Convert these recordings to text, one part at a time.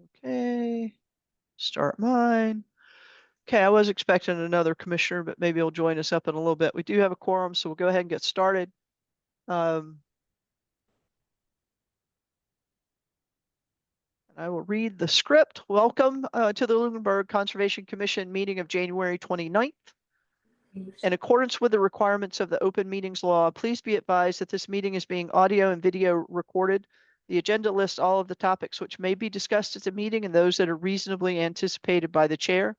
Okay, start mine. Okay, I was expecting another commissioner, but maybe he'll join us up in a little bit. We do have a quorum, so we'll go ahead and get started. I will read the script. Welcome to the Lunenburg Conservation Commission meeting of January 29th. In accordance with the requirements of the open meetings law, please be advised that this meeting is being audio and video recorded. The agenda lists all of the topics which may be discussed at the meeting and those that are reasonably anticipated by the chair.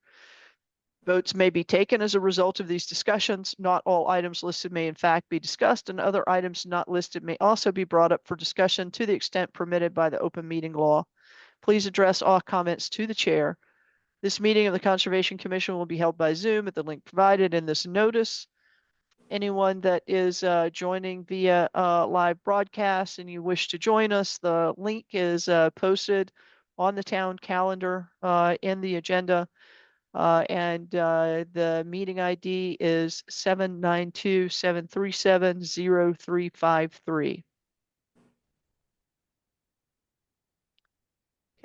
Votes may be taken as a result of these discussions. Not all items listed may in fact be discussed, and other items not listed may also be brought up for discussion to the extent permitted by the open meeting law. Please address all comments to the chair. This meeting of the Conservation Commission will be held by Zoom at the link provided in this notice. Anyone that is joining via live broadcast and you wish to join us, the link is posted on the town calendar in the agenda. And the meeting ID is 792-737-0353.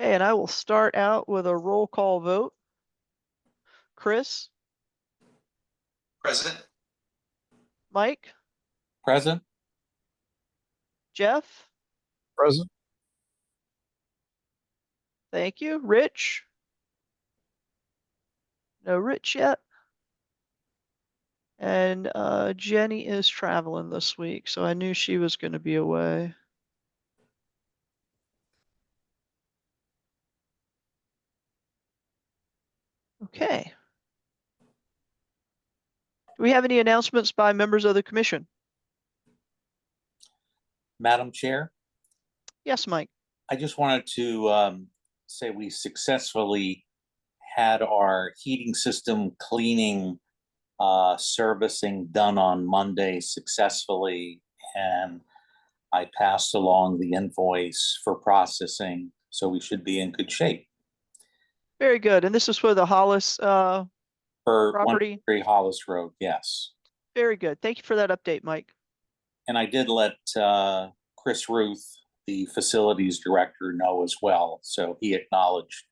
Okay, and I will start out with a roll call vote. Chris? Present. Mike? Present. Jeff? Present. Thank you. Rich? No Rich yet. And Jenny is traveling this week, so I knew she was going to be away. Okay. Do we have any announcements by members of the commission? Madam Chair, Yes, Mike. I just wanted to say we successfully had our heating system cleaning servicing done on Monday successfully, and I passed along the invoice for processing, so we should be in good shape. Very good. And this is for the Hollis For property? 103 Hollis Road, yes. Very good. Thank you for that update, Mike. And I did let Chris Ruth, the facilities director, know as well, so he acknowledged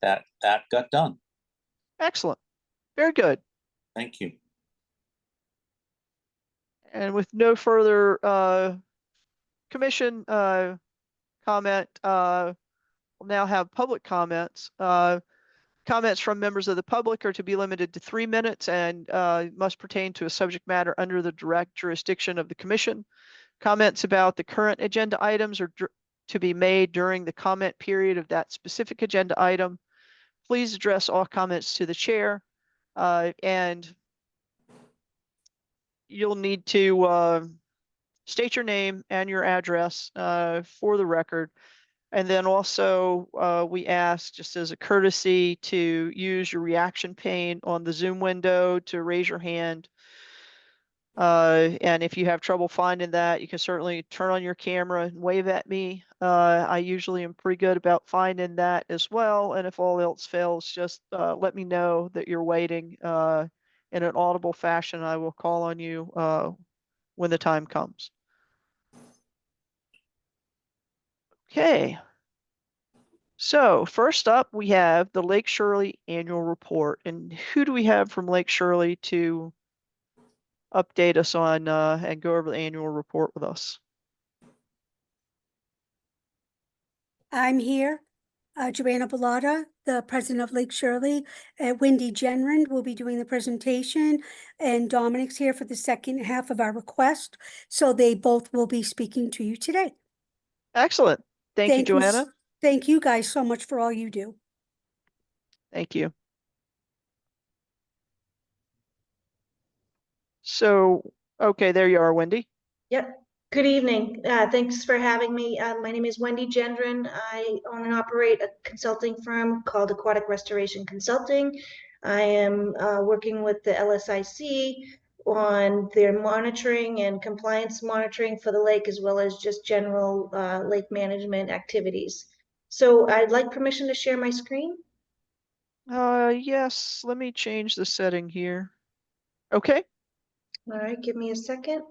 that that got done. Excellent. Very good. Thank you. And with no further commission comment, we'll now have public comments. Comments from members of the public are to be limited to 3 minutes and must pertain to a subject matter under the direct jurisdiction of the commission. Comments about the current agenda items are to be made during the comment period of that specific agenda item. Please address all comments to the chair, and you'll need to state your name and your address for the record. And then also we ask, just as a courtesy, to use your reaction pane on the Zoom window to raise your hand. And if you have trouble finding that, you can certainly turn on your camera and wave at me. I usually am pretty good about finding that as well. And if all else fails, just let me know that you're waiting in an audible fashion. I will call on you when the time comes. Okay. So first up, we have the Lake Shirley annual report. And who do we have from Lake Shirley to update us on and go over the annual report with us? I'm here, Joanna Bellata, the president of Lake Shirley. Wendy Genrand will be doing the presentation, and Dominic's here for the second half of our request. So they both will be speaking to you today. Excellent. Thank you, Joanna. Thank you guys so much for all you do. Thank you. So, okay, there you are, Wendy. Yep. Good evening. Thanks for having me. My name is Wendy Gendron. I own and operate a consulting firm called Aquatic Restoration Consulting. I am working with the LSIC on their monitoring and compliance monitoring for the lake, as well as just general lake management activities. So I'd like permission to share my screen. Yes, let me change the setting here. Okay. All right, give me a second.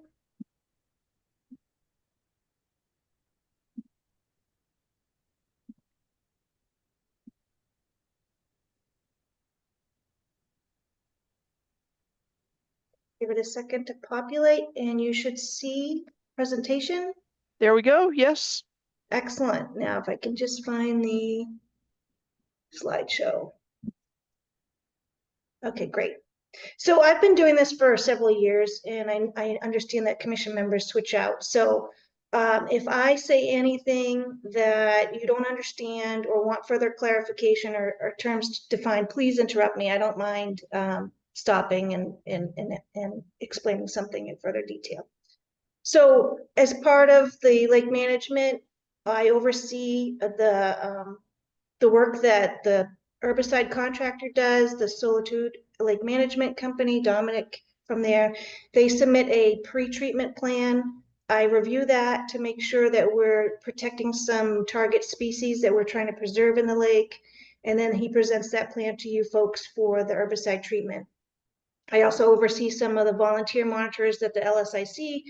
Give it a second to populate and you should see presentation. There we go. Yes. Excellent. Now, if I can just find the slideshow. Okay, great. So I've been doing this for several years and I understand that commission members switch out. So if I say anything that you don't understand or want further clarification or terms defined, please interrupt me. I don't mind stopping and explaining something in further detail. So as part of the lake management, I oversee the work that the herbicide contractor does, the Solitude Lake Management Company, Dominic from there. They submit a pre-treatment plan. I review that to make sure that we're protecting some target species that we're trying to preserve in the lake. And then he presents that plan to you folks for the herbicide treatment. I also oversee some of the volunteer monitors that the LSIC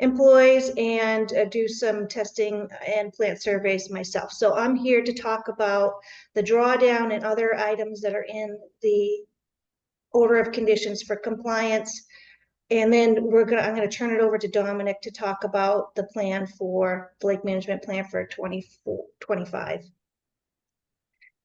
employs and do some testing and plant surveys myself. So I'm here to talk about the drawdown and other items that are in the order of conditions for compliance. And then I'm gonna turn it over to Dominic to talk about the plan for the lake management plan for 24-25.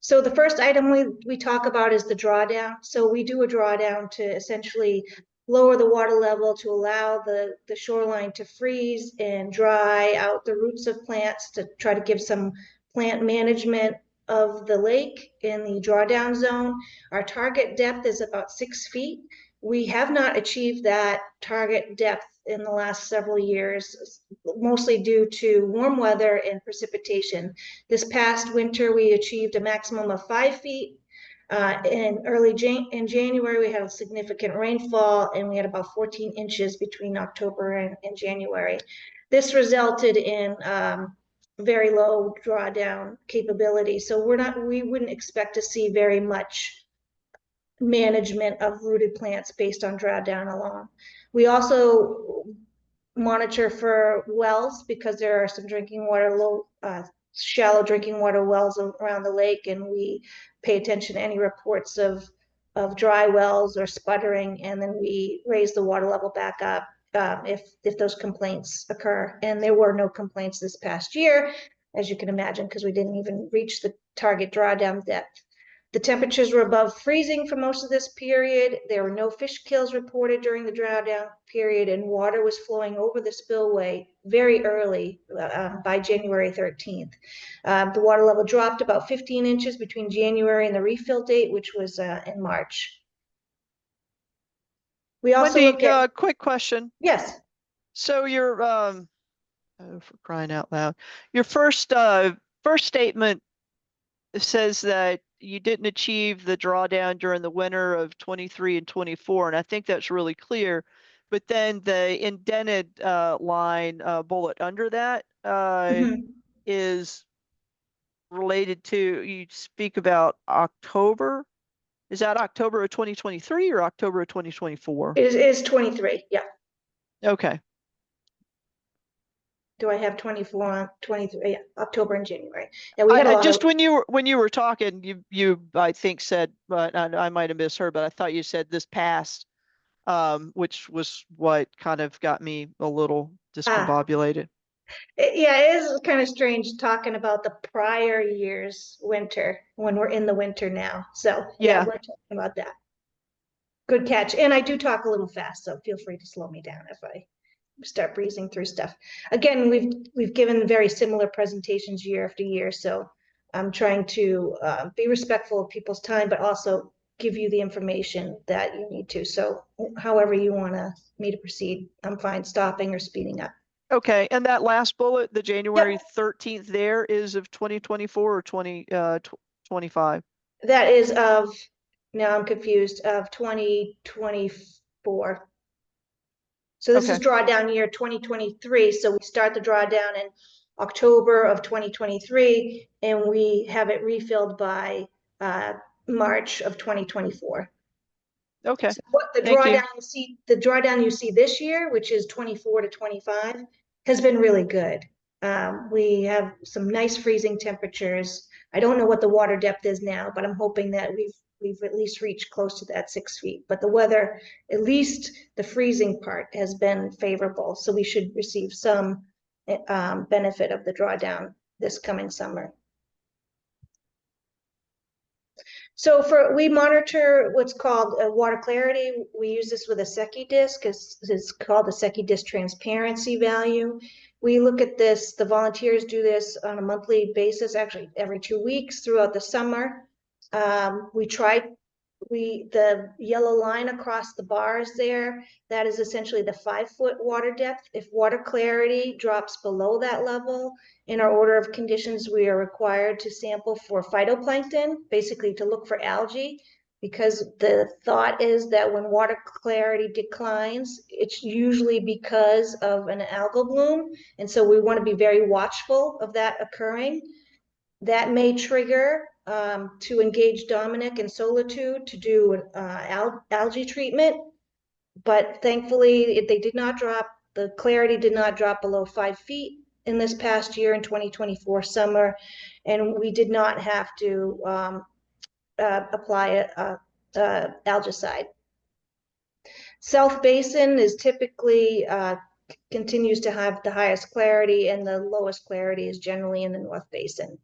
So the first item we talk about is the drawdown. So we do a drawdown to essentially lower the water level to allow the shoreline to freeze and dry out the roots of plants to try to give some plant management of the lake in the drawdown zone. Our target depth is about 6 feet. We have not achieved that target depth in the last several years, mostly due to warm weather and precipitation. This past winter, we achieved a maximum of 5 feet. In January, we had a significant rainfall and we had about 14 inches between October and January. This resulted in very low drawdown capability. So we wouldn't expect to see very much management of rooted plants based on drawdown alone. We also monitor for wells because there are some drinking water, shallow drinking water wells around the lake, and we pay attention to any reports of dry wells or sputtering, and then we raise the water level back up if those complaints occur. And there were no complaints this past year, as you can imagine, because we didn't even reach the target drawdown depth. The temperatures were above freezing for most of this period. There were no fish kills reported during the drawdown period, and water was flowing over the spillway very early by January 13th. The water level dropped about 15 inches between January and the refill date, which was in March. We also Wendy, quick question. Yes. So your oh, for crying out loud, your first statement says that you didn't achieve the drawdown during the winter of 23 and 24, and I think that's really clear. But then the indented line bullet under that is related to, you speak about October. Is that October of 2023 or October of 2024? It is 23, yeah. Okay. Do I have 24, 23, yeah, October and January. Yeah, we had a lot just of... when you were talking, you I think said, but I might have misheard, but I thought you said this past, which was what kind of got me a little discombobulated. Yeah, it is kind of strange talking about the prior year's winter when we're in the winter now. So yeah, we're talking about that. Good catch. And I do talk a little fast, so feel free to slow me down if I start breezing through stuff. Again, we've given very similar presentations year after year, so I'm trying to be respectful of people's time, but also give you the information that you need to. So however you want me to proceed, I'm fine stopping or speeding up. Okay, and that last bullet, the January 13th there is of 2024 or 2025? That is of, now I'm confused, of 2024. So this is drawdown year 2023. So we start the drawdown in October of 2023, and we have it refilled by March of 2024. Okay. So what the drawdown you see this year, which is 24 to 25, has been really good. We have some nice freezing temperatures. I don't know what the water depth is now, but I'm hoping that we've at least reached close to that 6 feet. But the weather, at least the freezing part, has been favorable. So we should receive some benefit of the drawdown this coming summer. So we monitor what's called water clarity. We use this with a Secchi disc. It's called the Secchi disc transparency value. We look at this, the volunteers do this on a monthly basis, actually every 2 weeks throughout the summer. The yellow line across the bars there, that is essentially the 5-foot water depth. If water clarity drops below that level, in our order of conditions, we are required to sample for phytoplankton, basically to look for algae, because the thought is that when water clarity declines, it's usually because of an algal bloom. And so we want to be very watchful of that occurring. That may trigger to engage Dominic and Solitude to do algae treatment, but thankfully they did not drop, the clarity did not drop below 5 feet in this past year in 2024 summer, and we did not have to apply algicide. South Basin is typically continues to have the highest clarity, and the lowest clarity is generally in the North Basin.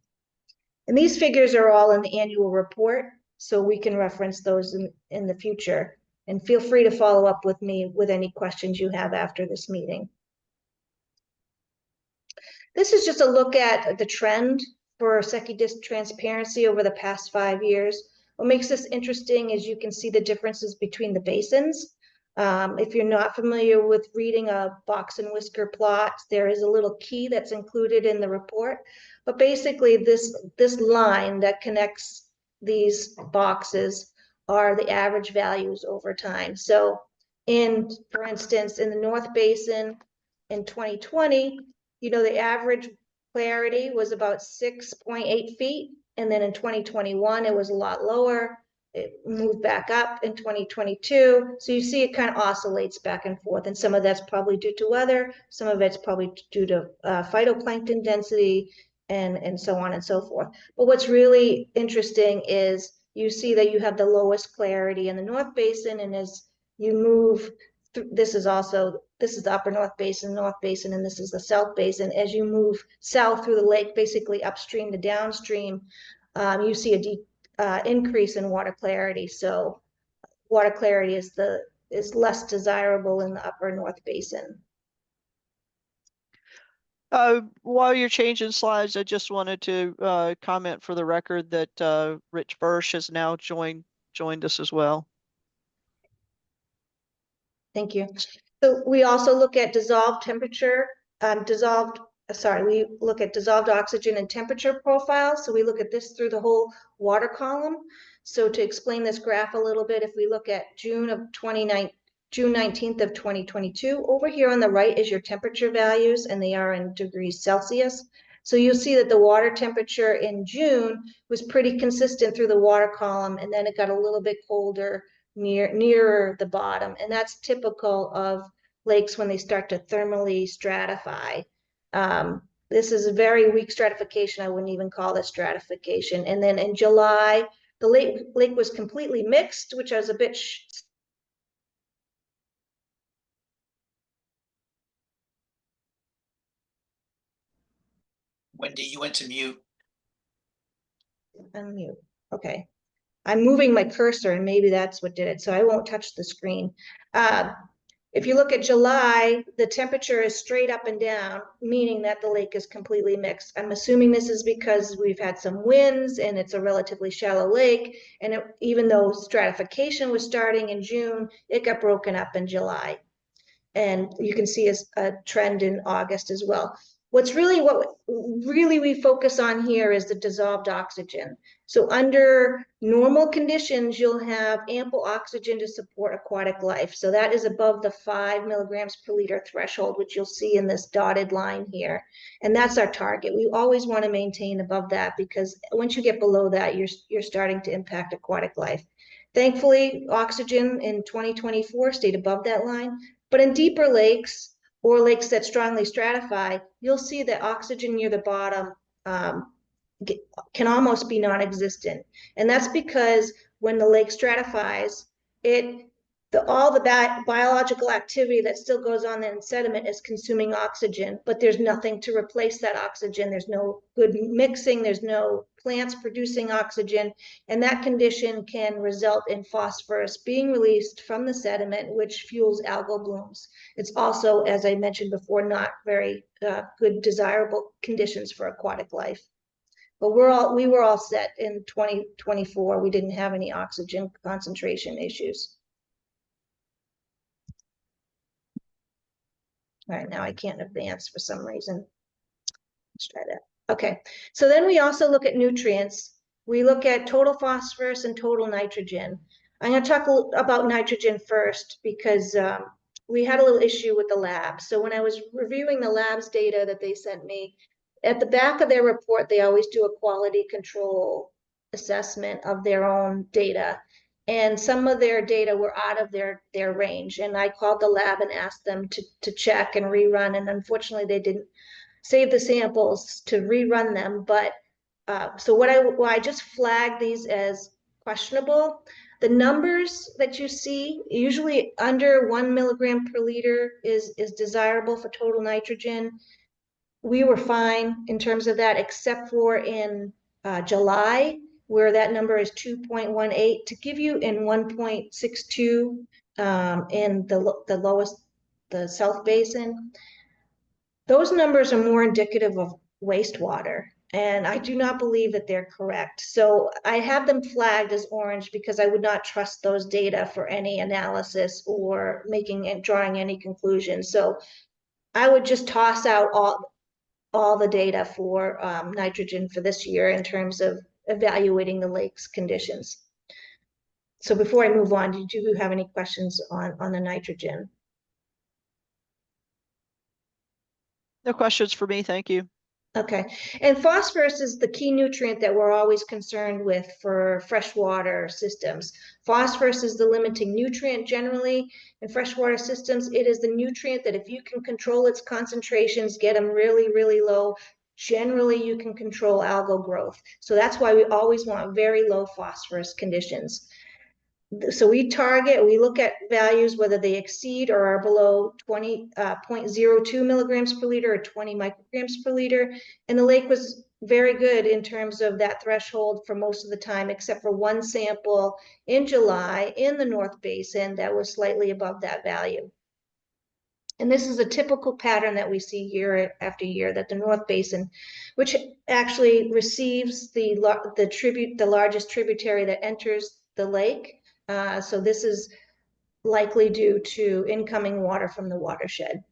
And these figures are all in the annual report, so we can reference those in the future. And feel free to follow up with me with any questions you have after this meeting. This is just a look at the trend for Secchi disc transparency over the past 5 years. What makes this interesting is you can see the differences between the basins. If you're not familiar with reading a box and whisker plot, there is a little key that's included in the report. But basically, this line that connects these boxes are the average values over time. So for instance, in the North Basin in 2020, the average clarity was about 6.8 feet. And then in 2021, it was a lot lower. It moved back up in 2022. So you see it kind of oscillates back and forth. And some of that's probably due to weather. Some of it's probably due to phytoplankton density and so on and so forth. But what's really interesting is you see that you have the lowest clarity in the North Basin. And as you move through, this is the upper North Basin, and this is the South Basin. As you move south through the lake, basically upstream to downstream, you see a increase in water clarity. So water clarity is less desirable in the upper North Basin. While you're changing slides, I just wanted to comment for the record that Rich Bursch has now joined us as well. Thank you. So we also look at dissolved oxygen and temperature profiles. So we look at this through the whole water column. So to explain this graph a little bit, if we look at June 19th of 2022, over here on the right is your temperature values, and they are in degrees Celsius. So you'll see that the water temperature in June was pretty consistent through the water column, and then it got a little bit colder nearer the bottom. And that's typical of lakes when they start to thermally stratify. This is a very weak stratification. I wouldn't even call this stratification. And then in July, the lake was completely mixed, which I was a bit Wendy, you went to mute. unmute. Okay. I'm moving my cursor and maybe that's what did it. So I won't touch the screen. If you look at July, the temperature is straight up and down, meaning that the lake is completely mixed. I'm assuming this is because we've had some winds and it's a relatively shallow lake. And even though stratification was starting in June, it got broken up in July. And you can see a trend in August as well. What we focus on here is the dissolved oxygen. So under normal conditions, you'll have ample oxygen to support aquatic life. So that is above the 5 milligrams per liter threshold, which you'll see in this dotted line here. And that's our target. We always want to maintain above that, because once you get below that, you're starting to impact aquatic life. Thankfully, oxygen in 2024 stayed above that line. But in deeper lakes, or lakes that strongly stratify, you'll see that oxygen near the bottom can almost be non-existent. And that's because when the lake stratifies, all the biological activity that still goes on in sediment is consuming oxygen, but there's nothing to replace that oxygen. There's no good mixing, there's no plants producing oxygen, and that condition can result in phosphorus being released from the sediment, which fuels algal blooms. It's also, as I mentioned before, not very good, desirable conditions for aquatic life. But we were all set in 2024. We didn't have any oxygen concentration issues. All right, now I can't advance for some reason. Let's try that. Okay, so then we also look at nutrients. We look at total phosphorus and total nitrogen. I'm going to talk about nitrogen first because we had a little issue with the lab. So when I was reviewing the lab's data that they sent me, at the back of their report, they always do a quality control assessment of their own data. And some of their data were out of their range. And I called the lab and asked them to check and rerun. And unfortunately, they didn't save the samples to rerun them. But so I just flagged these as questionable. The numbers that you see, usually under 1 milligram per liter is desirable for total nitrogen. We were fine in terms of that, except for in July, where that number is 2.18, to give you in 1.62 in the South Basin. Those numbers are more indicative of wastewater, and I do not believe that they're correct. So I have them flagged as orange because I would not trust those data for any analysis or drawing any conclusions. So I would just toss out all the data for nitrogen for this year in terms of evaluating the lake's conditions. So before I move on, did you have any questions on the nitrogen? No questions for me, thank you. Okay, and phosphorus is the key nutrient that we're always concerned with for freshwater systems. Phosphorus is the limiting nutrient generally in freshwater systems. It is the nutrient that if you can control its concentrations, get them really, really low, generally you can control algal growth. So that's why we always want very low phosphorus conditions. So we look at values, whether they exceed or are below 0.02 milligrams per liter or 20 micrograms per liter. And the lake was very good in terms of that threshold for most of the time, except for one sample in July in the North Basin that was slightly above that value. And this is a typical pattern that we see year after year, that the North Basin, which actually receives the largest tributary that enters the lake, so this is likely due to incoming water from the watershed.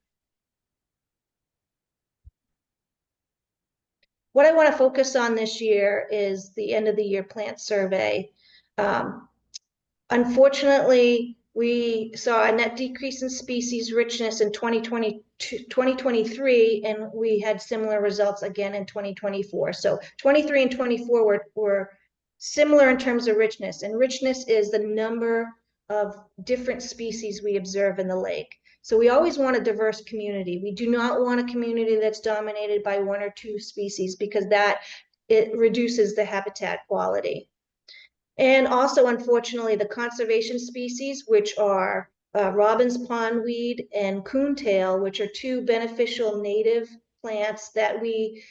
What I want to focus on this year is the end of the year plant survey. Unfortunately, we saw a net decrease in species richness in 2023, and we had similar results again in 2024. So 23 and 24 were similar in terms of richness, and richness is the number of different species we observe in the lake. So we always want a diverse community. We do not want a community that's dominated by 1 or 2 species, because it reduces the habitat quality. And also, unfortunately, the conservation species, which are robin's pondweed and coontail, which are 2 beneficial native plants that we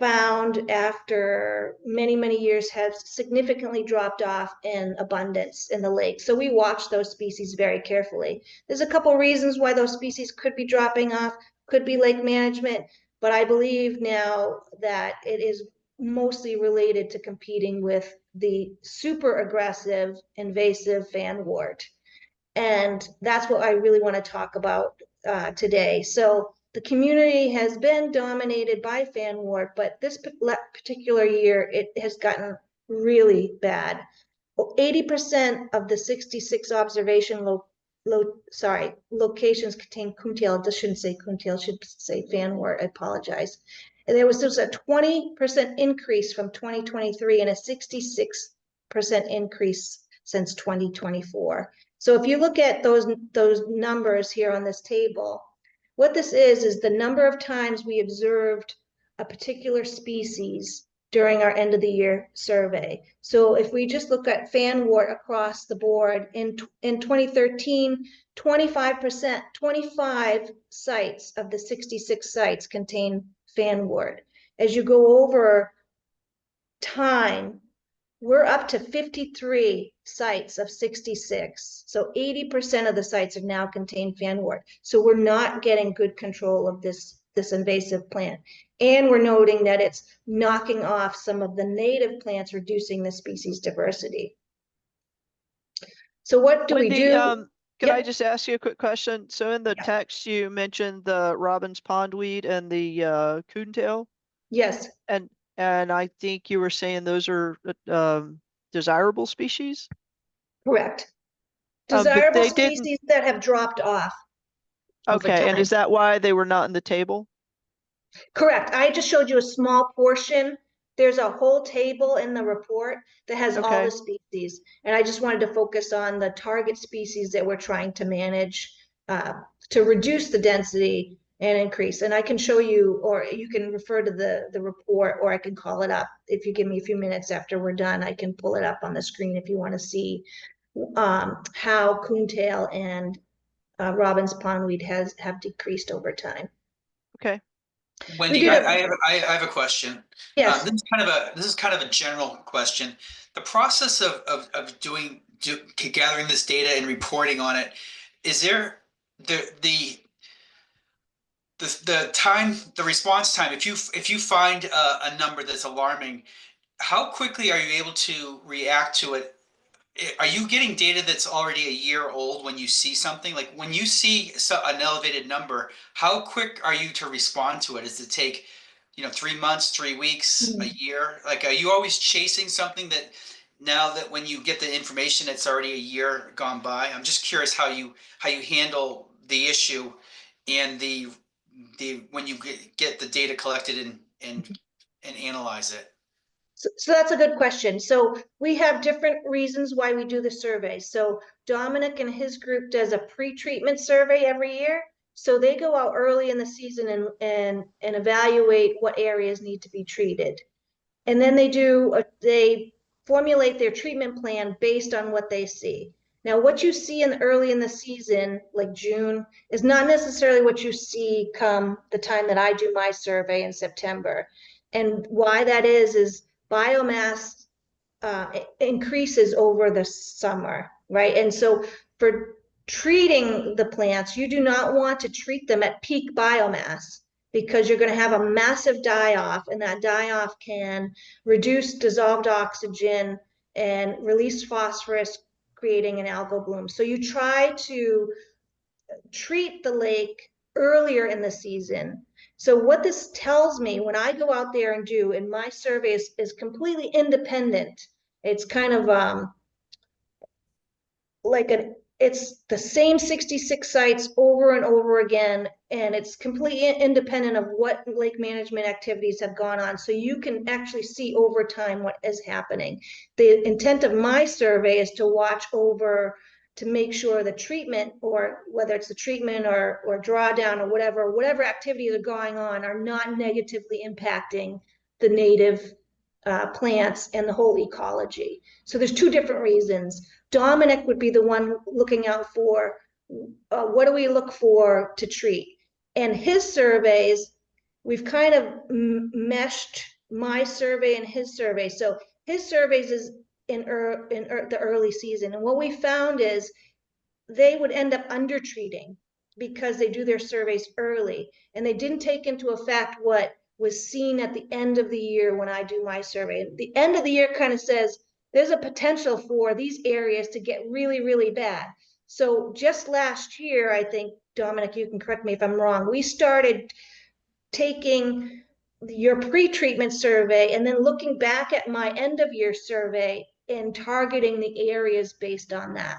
found after many, many years have significantly dropped off in abundance in the lake. So we watch those species very carefully. There's a couple reasons why those species could be dropping off, could be lake management, but I believe now that it is mostly related to competing with the super aggressive invasive fanwort. And that's what I really want to talk about today. So the community has been dominated by fanwort, but this particular year, it has gotten really bad. 80% of the 66 observation locations contain coontail. This shouldn't say coontail, should say fanwort. I apologize. And there was just a 20% increase from 2023 and a 66% increase since 2024. So if you look at those numbers here on this table, what this is the number of times we observed a particular species during our end of the year survey. So if we just look at fanwort across the board in 2013, 25%, 25 sites of the 66 sites contain fanwort. As you go over time, we're up to 53 sites of 66. So 80% of the sites are now contain fanwort. So we're not getting good control of this invasive plant. And we're noting that it's knocking off some of the native plants, reducing the species diversity. So what do we Wendy, do? Can I Yep. just ask you a quick question? So in the Yeah. text, you mentioned the robin's pondweed and the coontail, Yes, and I think you were saying those are desirable species. correct. But Desirable they didn't. species that have dropped off over Okay, and time. is that why they were not in the table? Correct. I just showed you a small portion. There's a whole table in the report that has all Okay. the species. And I just wanted to focus on the target species that we're trying to manage to reduce the density and increase. And I can show you, or you can refer to the report, or I can call it up. If you give me a few minutes after we're done, I can pull it up on the screen if you want to see how coontail and robin's pondweed have decreased over time. Okay. Wendy, did a- I have a question. Yes. This is kind of a general question. The process of gathering this data and reporting on it, is there the response time? If you find a number that's alarming, how quickly are you able to react to it? Are you getting data that's already a year old when you see something? Like when you see an elevated number, how quick are you to respond to it? Does it take, 3 months, 3 weeks, a year? Like, are you always chasing something that now that when you get the information, it's already a year gone by? I'm just curious how you handle the issue and the when you get the data collected and analyze it. So that's a good question. So we have different reasons why we do the survey. So Dominic and his group does a pre-treatment survey every year. So they go out early in the season and evaluate what areas need to be treated. And then they formulate their treatment plan based on what they see. Now, what you see early in the season, like June, is not necessarily what you see come the time that I do my survey in September. And why that is biomass increases over the summer, right? And so for treating the plants, you do not want to treat them at peak biomass because you're going to have a massive die-off, and that die-off can reduce dissolved oxygen and release phosphorus, creating an algal bloom. So you try to treat the lake earlier in the season. So what this tells me when I go out there and do, and my survey is completely independent. It's kind of it's the same 66 sites over and over again, and it's completely independent of what lake management activities have gone on. So you can actually see over time what is happening. The intent of my survey is to watch over to make sure the treatment, or whether it's the treatment or drawdown or whatever activities are going on, are not negatively impacting the native plants and the whole ecology. So there's two different reasons. Dominic would be the one looking out for what do we look for to treat. And his surveys, we've kind of meshed my survey and his survey. So his surveys is in the early season. And what we found is they would end up undertreating because they do their surveys early. And they didn't take into effect what was seen at the end of the year when I do my survey. The end of the year kind of says there's a potential for these areas to get really, really bad. So just last year, I think, Dominic, you can correct me if I'm wrong, we started taking your pre-treatment survey and then looking back at my end of year survey and targeting the areas based on that.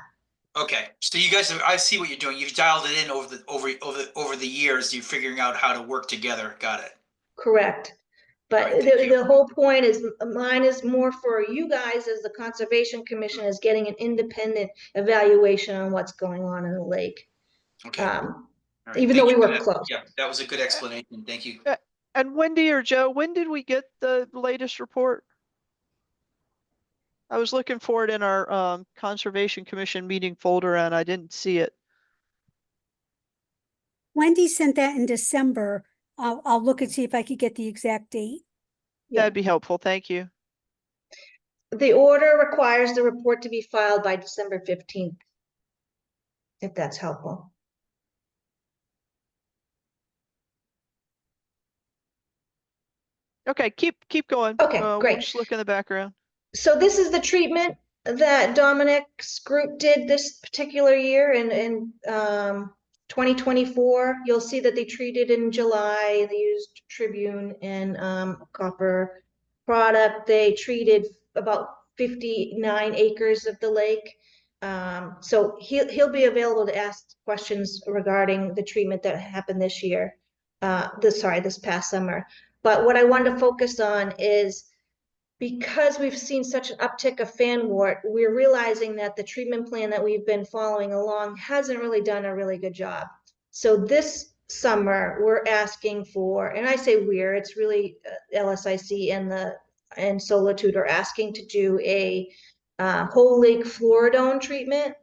Okay, so you guys, I see what you're doing. You've dialed it in over the years. You're figuring out how to work together. Got it. Correct. But All right, the whole point is, mine is more for you guys as the Conservation Commission is getting an independent evaluation on what's going on in the lake. Okay. All right, Even thank though we you for work that. close. Yeah, that was a good explanation. Thank you. And Wendy or Joe, when did we get the latest report? I was looking for it in our Conservation Commission meeting folder and I didn't see it. Wendy sent that in December. I'll look and see if I could get the exact date. Yeah. That'd be helpful. Thank you. The order requires the report to be filed by December 15th, if that's helpful. Okay, keep going. Okay, We'll great. just look in the background. So this is the treatment that Dominic's group did this particular year in 2024. You'll see that they treated in July. They used Tribune and copper product. They treated about 59 acres of the lake. So he'll be available to ask questions regarding the treatment that happened this year. This past summer. But what I wanted to focus on is, because we've seen such an uptick of fanwort, we're realizing that the treatment plan that we've been following along hasn't really done a really good job. So this summer, we're asking for, and I say we're, it's really LSIC and Solitude are asking to do a whole lake fluoridone treatment.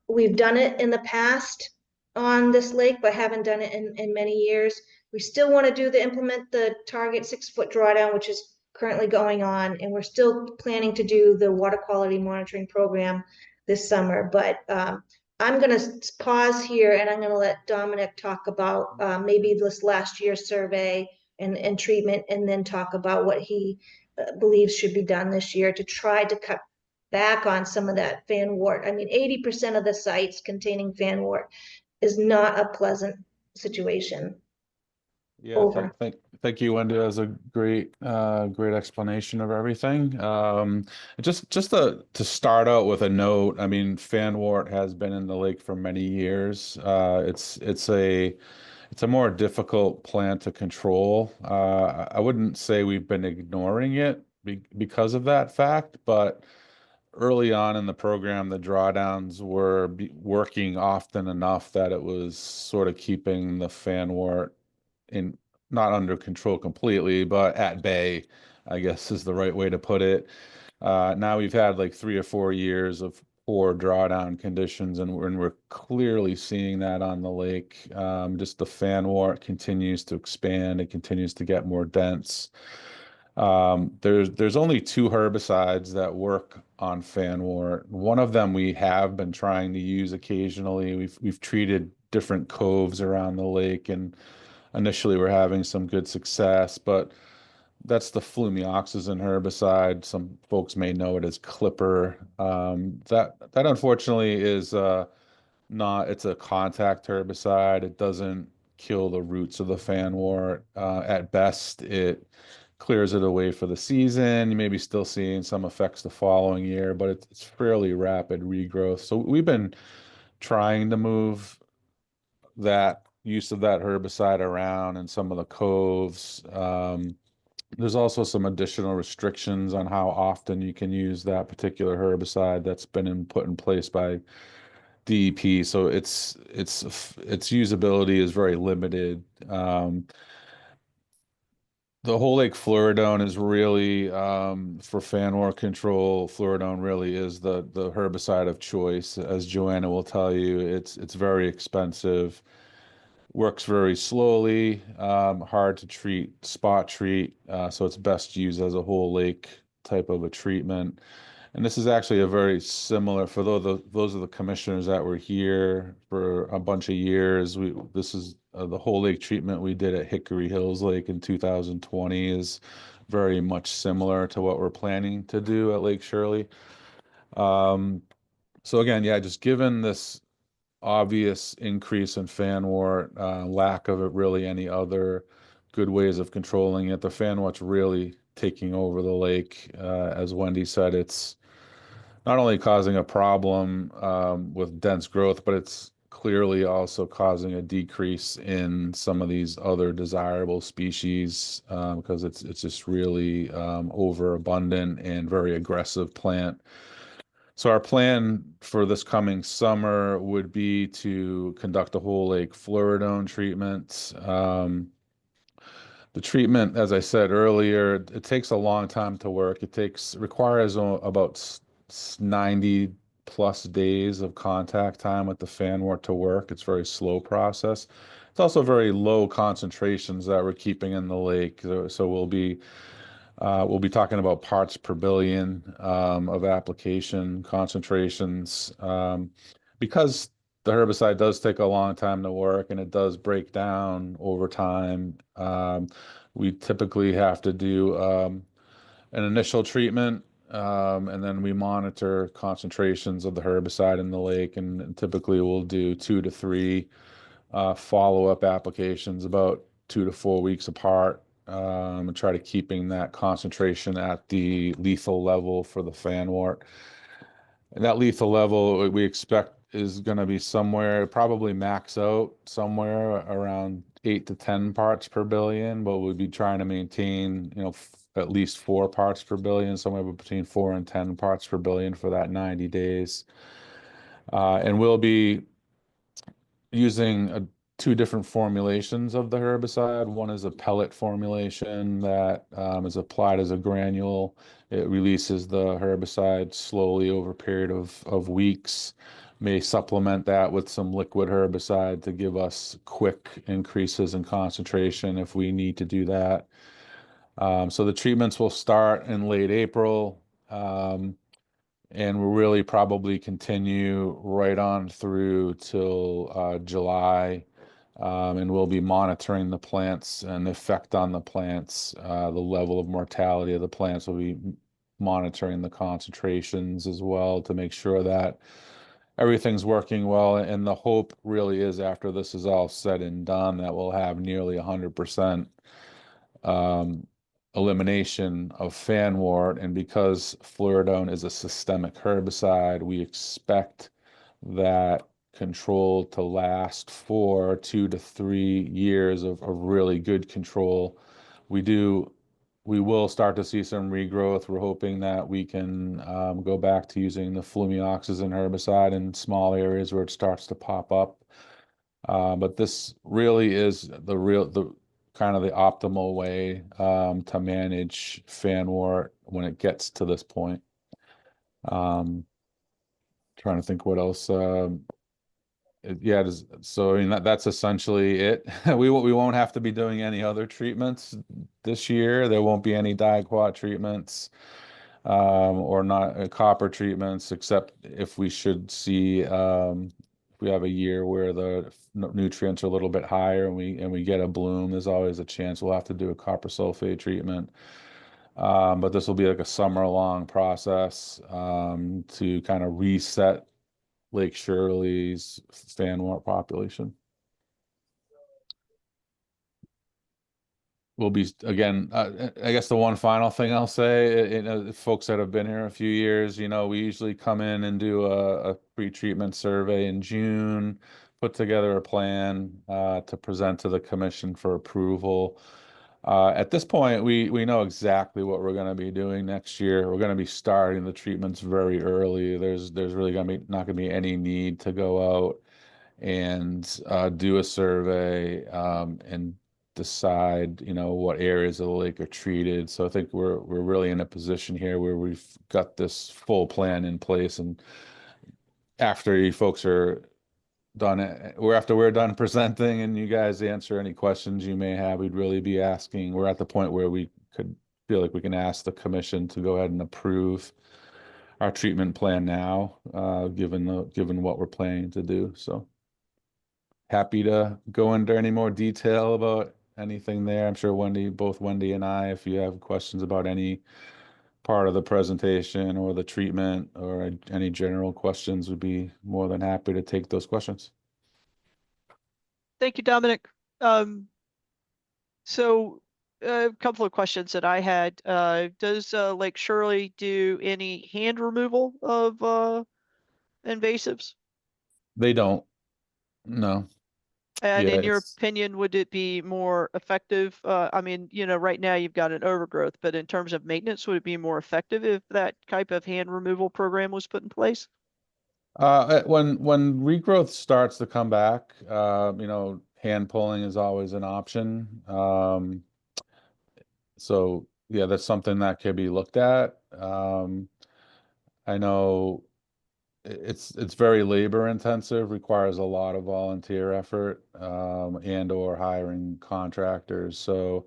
We've done it in the past on this lake, but haven't done it in many years. We still want to implement the target 6-foot drawdown, which is currently going on, and we're still planning to do the water quality monitoring program this summer. But I'm going to pause here and I'm going to let Dominic talk about maybe this last year's survey and treatment, and then talk about what he believes should be done this year to try to cut back on some of that fanwort. I mean, 80% of the sites containing fanwort is not a pleasant situation. Yeah, Over. thank you, Wendy. That was a great explanation of everything. Just to start out with a note, I mean, fanwort has been in the lake for many years. It's a more difficult plant to control. I wouldn't say we've been ignoring it because of that fact, but early on in the program, the drawdowns were working often enough that it was sort of keeping the fanwort in, not under control completely, but at bay, I guess is the right way to put it. Now we've had like 3 or 4 years of poor drawdown conditions, and we're clearly seeing that on the lake. Just the fanwort continues to expand. It continues to get more dense. There's only 2 herbicides that work on fanwort. One of them we have been trying to use occasionally. We've treated different coves around the lake, and initially we're having some good success, but that's the flumioxazin herbicide. Some folks may know it as Clipper. That unfortunately is not, it's a contact herbicide. It doesn't kill the roots of the fanwort. At best, it clears it away for the season. You may be still seeing some effects the following year, but it's fairly rapid regrowth. So we've been trying to move that use of that herbicide around in some of the coves. There's also some additional restrictions on how often you can use that particular herbicide that's been put in place by DEP. So its usability is very limited. The whole lake fluoridone is really, for fanwort control, fluoridone really is the herbicide of choice. As Joanna will tell you, it's very expensive, works very slowly, hard to treat, spot treat, so it's best used as a whole lake type of a treatment. And this is actually a very similar, for those of the commissioners that were here for a bunch of years, this is the whole lake treatment we did at Hickory Hills Lake in 2020 is very much similar to what we're planning to do at Lake Shirley. So again, yeah, just given this obvious increase in fanwort, lack of really any other good ways of controlling it, the fanwort's really taking over the lake. As Wendy said, it's not only causing a problem with dense growth, but it's clearly also causing a decrease in some of these other desirable species, because it's just really overabundant and very aggressive plant. So our plan for this coming summer would be to conduct a whole lake fluoridone treatment. The treatment, as I said earlier, it takes a long time to work. Requires about 90 plus days of contact time with the fanwort to work. It's a very slow process. It's also very low concentrations that we're keeping in the lake. So we'll be talking about parts per billion of application concentrations. Because the herbicide does take a long time to work and it does break down over time, we typically have to do an initial treatment, and then we monitor concentrations of the herbicide in the lake, and typically we'll do 2 to 3 follow-up applications about 2 to 4 weeks apart, and try to keeping that concentration at the lethal level for the fanwort. And that lethal level we expect is going to be somewhere, probably max out somewhere around 8 to 10 parts per billion, but we'll be trying to maintain, at least 4 parts per billion, somewhere between 4 and 10 parts per billion for that 90 days. And we'll be using 2 different formulations of the herbicide. One is a pellet formulation that is applied as a granule. It releases the herbicide slowly over a period of weeks. May supplement that with some liquid herbicide to give us quick increases in concentration if we need to do that. So the treatments will start in late April. And we'll really probably continue right on through till July. And we'll be monitoring the plants and the effect on the plants, the level of mortality of the plants. We'll be monitoring the concentrations as well to make sure that everything's working well. And the hope really is, after this is all said and done, that we'll have nearly 100% elimination of fanwort. And because fluridone is a systemic herbicide, we expect that control to last for 2 to 3 years of really good control. We will start to see some regrowth. We're hoping that we can go back to using the flumioxazin herbicide in small areas where it starts to pop up. But this really is the kind of the optimal way to manage fanwort when it gets to this point. Trying to think what else. So I mean that's essentially it. We won't have to be doing any other treatments this year. There won't be any diquat treatments or not copper treatments, except if we should see if we have a year where the nutrients are a little bit higher and we get a bloom. There's always a chance we'll have to do a copper sulfate treatment. But this will be like a summer-long process to kind of reset Lake Shirley's fanwort population. Will be, again, I guess the one final thing I'll say, folks that have been here a few years, we usually come in and do a pre-treatment survey in June, put together a plan to present to the commission for approval. At this point, we know exactly what we're going to be doing next year. We're going to be starting the treatments very early. There's really not going to be any need to go out and do a survey and decide, what areas of the lake are treated. So I think we're really in a position here where we've got this full plan in place, and after you folks are done, after we're done presenting and you guys answer any questions you may have, we'd really be asking. We're at the point where we could feel like we can ask the commission to go ahead and approve our treatment plan now, given what we're planning to do. So happy to go into any more detail about anything there. I'm sure both Wendy and I, if you have questions about any part of the presentation or the treatment or any general questions, would be more than happy to take those questions. Thank you, Dominic. So a couple of questions that I had. Does Lake Shirley do any hand removal of invasives? They don't. No. And Yeah, in your it's- opinion, would it be more effective? I mean, right now you've got an overgrowth, but in terms of maintenance, would it be more effective if that type of hand removal program was put in place? When regrowth starts to come back, hand pulling is always an option. So yeah, that's something that could be looked at. I know it's very labor intensive, requires a lot of volunteer effort, and or hiring contractors. So,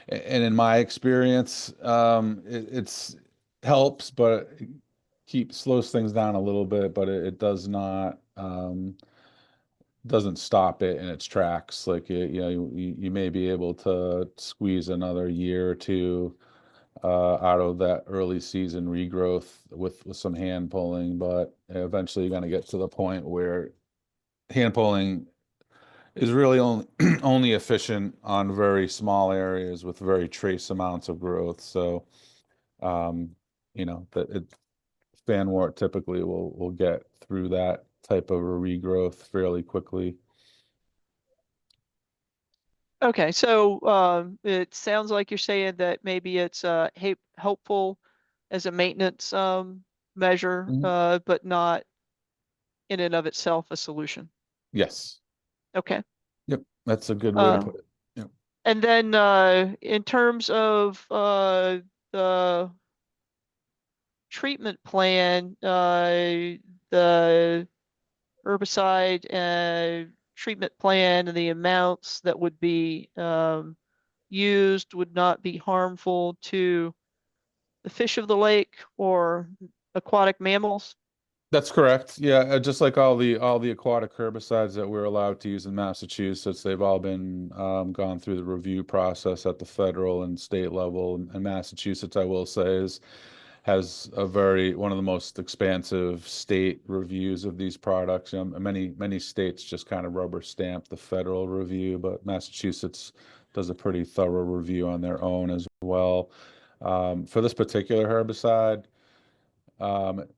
and in my experience, it's helps, but it slows things down a little bit, but it does not, doesn't stop it in its tracks. Like, you may be able to squeeze another year or two out of that early season regrowth with some hand pulling, but eventually you're going to get to the point where hand pulling is really only only efficient on very small areas with very trace amounts of growth. So, um, fan wort typically will get through that type of a regrowth fairly quickly. Okay, so it sounds like you're saying that maybe it's helpful as a maintenance measure, Mhm. but not in and of itself a solution. Yes. Okay. Yep. That's a good way to Uh, put it. Yep. And then in terms of the treatment plan, the herbicide treatment plan and the amounts that would be used would not be harmful to the fish of the lake or aquatic mammals. That's correct. Yeah, just like all the aquatic herbicides that we're allowed to use in Massachusetts, they've all been gone through the review process at the federal and state level. And Massachusetts, I will say, has one of the most expansive state reviews of these products. Many states just kind of rubber stamp the federal review, but Massachusetts does a pretty thorough review on their own as well. For this particular herbicide,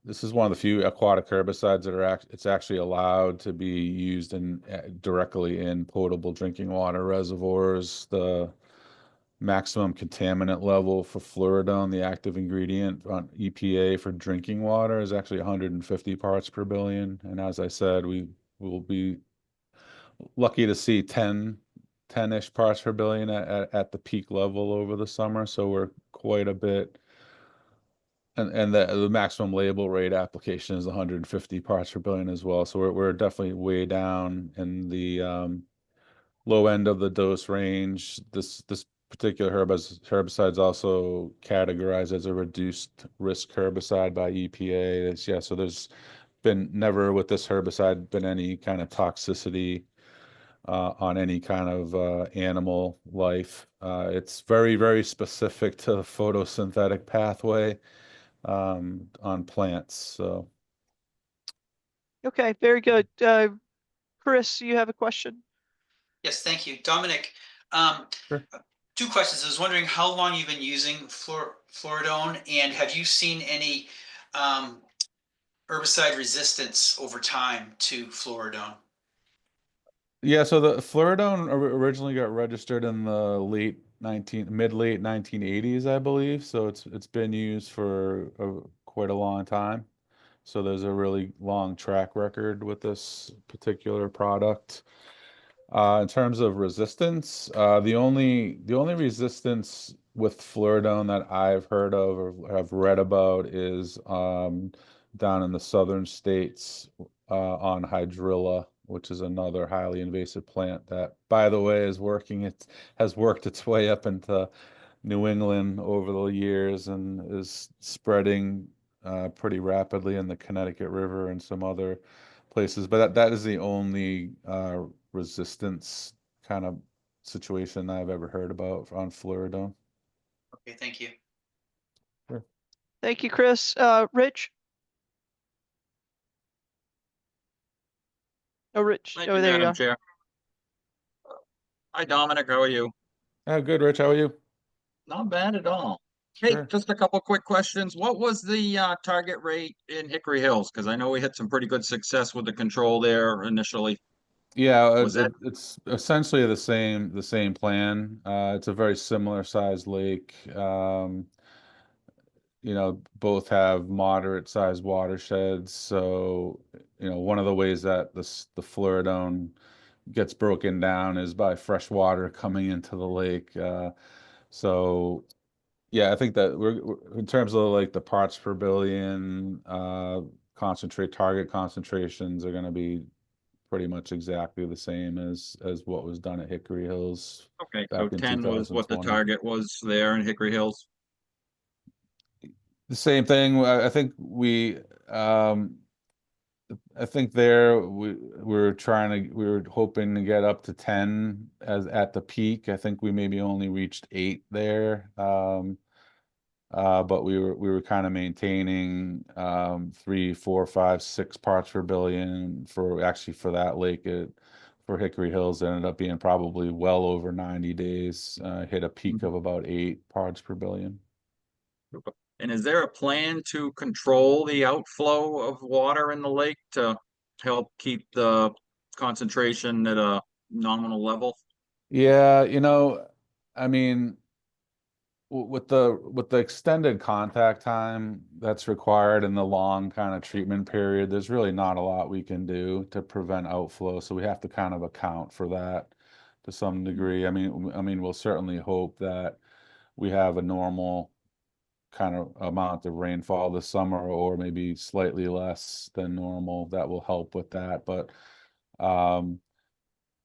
this is one of the few aquatic herbicides that it's actually allowed to be used directly in potable drinking water reservoirs. The maximum contaminant level for fluoridone, the active ingredient on EPA for drinking water, is actually 150 parts per billion. And as I said, we will be lucky to see 10-ish parts per billion at the peak level over the summer. So we're quite a bit. And the maximum label rate application is 150 parts per billion as well. So we're definitely way down in the low end of the dose range. This particular herbicide is also categorized as a reduced risk herbicide by EPA. So there's been never with this herbicide been any kind of toxicity on any kind of animal life. It's very, very specific to the photosynthetic pathway on plants. So Okay, very good. Chris, you have a question? Yes, thank you. Dominic, Sure. two questions. I was wondering how long you've been using fluoridone, and have you seen any herbicide resistance over time to fluoridone? Yeah, so the fluoridone originally got registered in the mid late 1980s, I believe. So it's been used for quite a long time. So there's a really long track record with this particular product. In terms of resistance, the only resistance with fluoridone that I've heard of or have read about is down in the southern states on hydrilla, which is another highly invasive plant that, by the way, has worked its way up into New England over the years and is spreading pretty rapidly in the Connecticut River and some other places. But that is the only resistance kind of situation I've ever heard about on fluoridone. Okay, thank you. Sure. Thank you, Chris. Rich? Oh, Rich. Thank Oh, you, there you Madam are. Chair. Hi, Dominic. How are you? Good, Rich. How are you? Not bad at all. Hey, Sure. just a couple quick questions. What was the target rate in Hickory Hills? Because I know we had some pretty good success with the control there initially. Yeah, Was that it's essentially the same plan. It's a very similar sized lake. Both have moderate sized watersheds. So, one of the ways that the fluoridone gets broken down is by fresh water coming into the lake. So Yeah, I think that we're in terms of like the parts per billion, concentrate target concentrations are gonna be pretty much exactly the same as what was done at Hickory Hills Okay, so back in 10 was what the 2020. target was there in Hickory Hills. The same thing. I think I think there we were hoping to get up to 10 as at the peak. I think we maybe only reached 8 there. But we were kind of maintaining 3, 4, 5, 6 parts per billion for that lake. For Hickory Hills, it ended up being probably well over 90 days. Hit a peak of about 8 parts per billion. And is there a plan to control the outflow of water in the lake to help keep the concentration at a nominal level? Yeah, I mean, with the extended contact time that's required and the long kind of treatment period, there's really not a lot we can do to prevent outflow. So we have to kind of account for that to some degree. I mean, we'll certainly hope that we have a normal kind of amount of rainfall this summer, or maybe slightly less than normal. That will help with that. But um,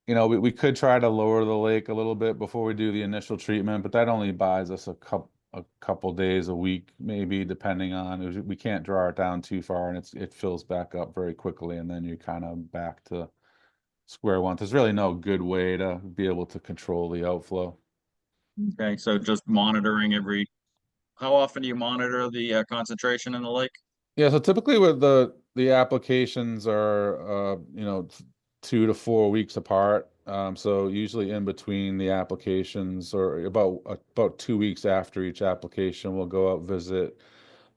we could try to lower the lake a little bit before we do the initial treatment, but that only buys us a couple days a week, maybe, depending on, we can't draw it down too far, and it fills back up very quickly, and then you're kind of back to square one. There's really no good way to be able to control the outflow. Okay, so just monitoring how often do you monitor the concentration in the lake? Yeah, so typically with the applications are 2 to 4 weeks apart. So usually in between the applications, or about 2 weeks after each application, we'll go out, visit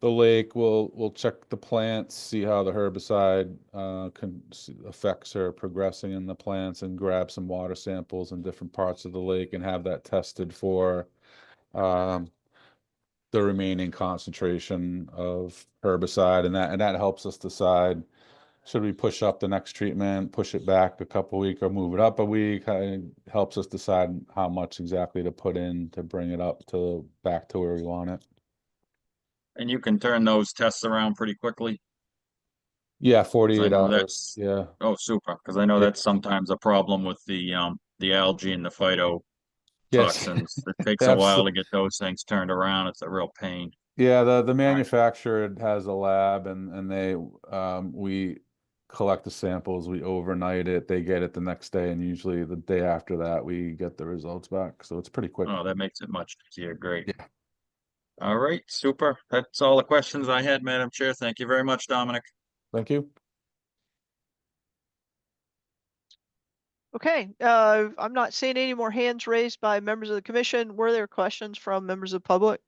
the lake. We'll check the plants, see how the herbicide effects are progressing in the plants, and grab some water samples in different parts of the lake and have that tested for um, the remaining concentration of herbicide, and that helps us decide, should we push up the next treatment, push it back a couple weeks, or move it up a week. It helps us decide how much exactly to put in to bring it up to back to where we want it. And you can turn those tests around pretty quickly. Yeah, 'Cause I 48 know hours. that's, Yeah. oh, super, because I know Yeah. that's sometimes a problem with the algae and the Yes. phytotoxins. It takes a while to Absolutely. get those things turned around. It's a real pain. Yeah, the All right. manufacturer has a lab, and we collect the samples, we overnight it, they get it the next day, and usually the day after that we get the results back. So it's pretty quick. Oh, that makes it much easier. Great. Yeah. All right, super. That's all the questions I had, Madam Chair. Thank you very much, Dominic. Thank you. Okay, I'm not seeing any more hands raised by members of the commission. Were there questions from members of the public?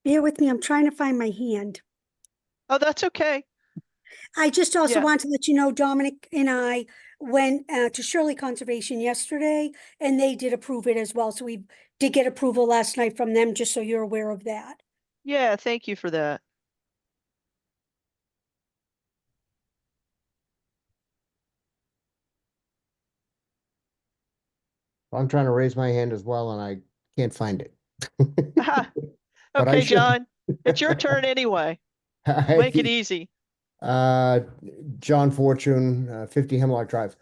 Bear with me, I'm trying to find my hand. Oh, that's okay. I just also Yeah. want to let you know, Dominic and I went to Shirley Conservation yesterday, and they did approve it as well. So we did get approval last night from them, just so you're aware of that. Yeah, thank you for that. I'm trying to raise my hand as well, and I can't find it. But I Okay, should. John, it's your turn anyway. Make it easy. John Fortune, 50 Hemlock Drive.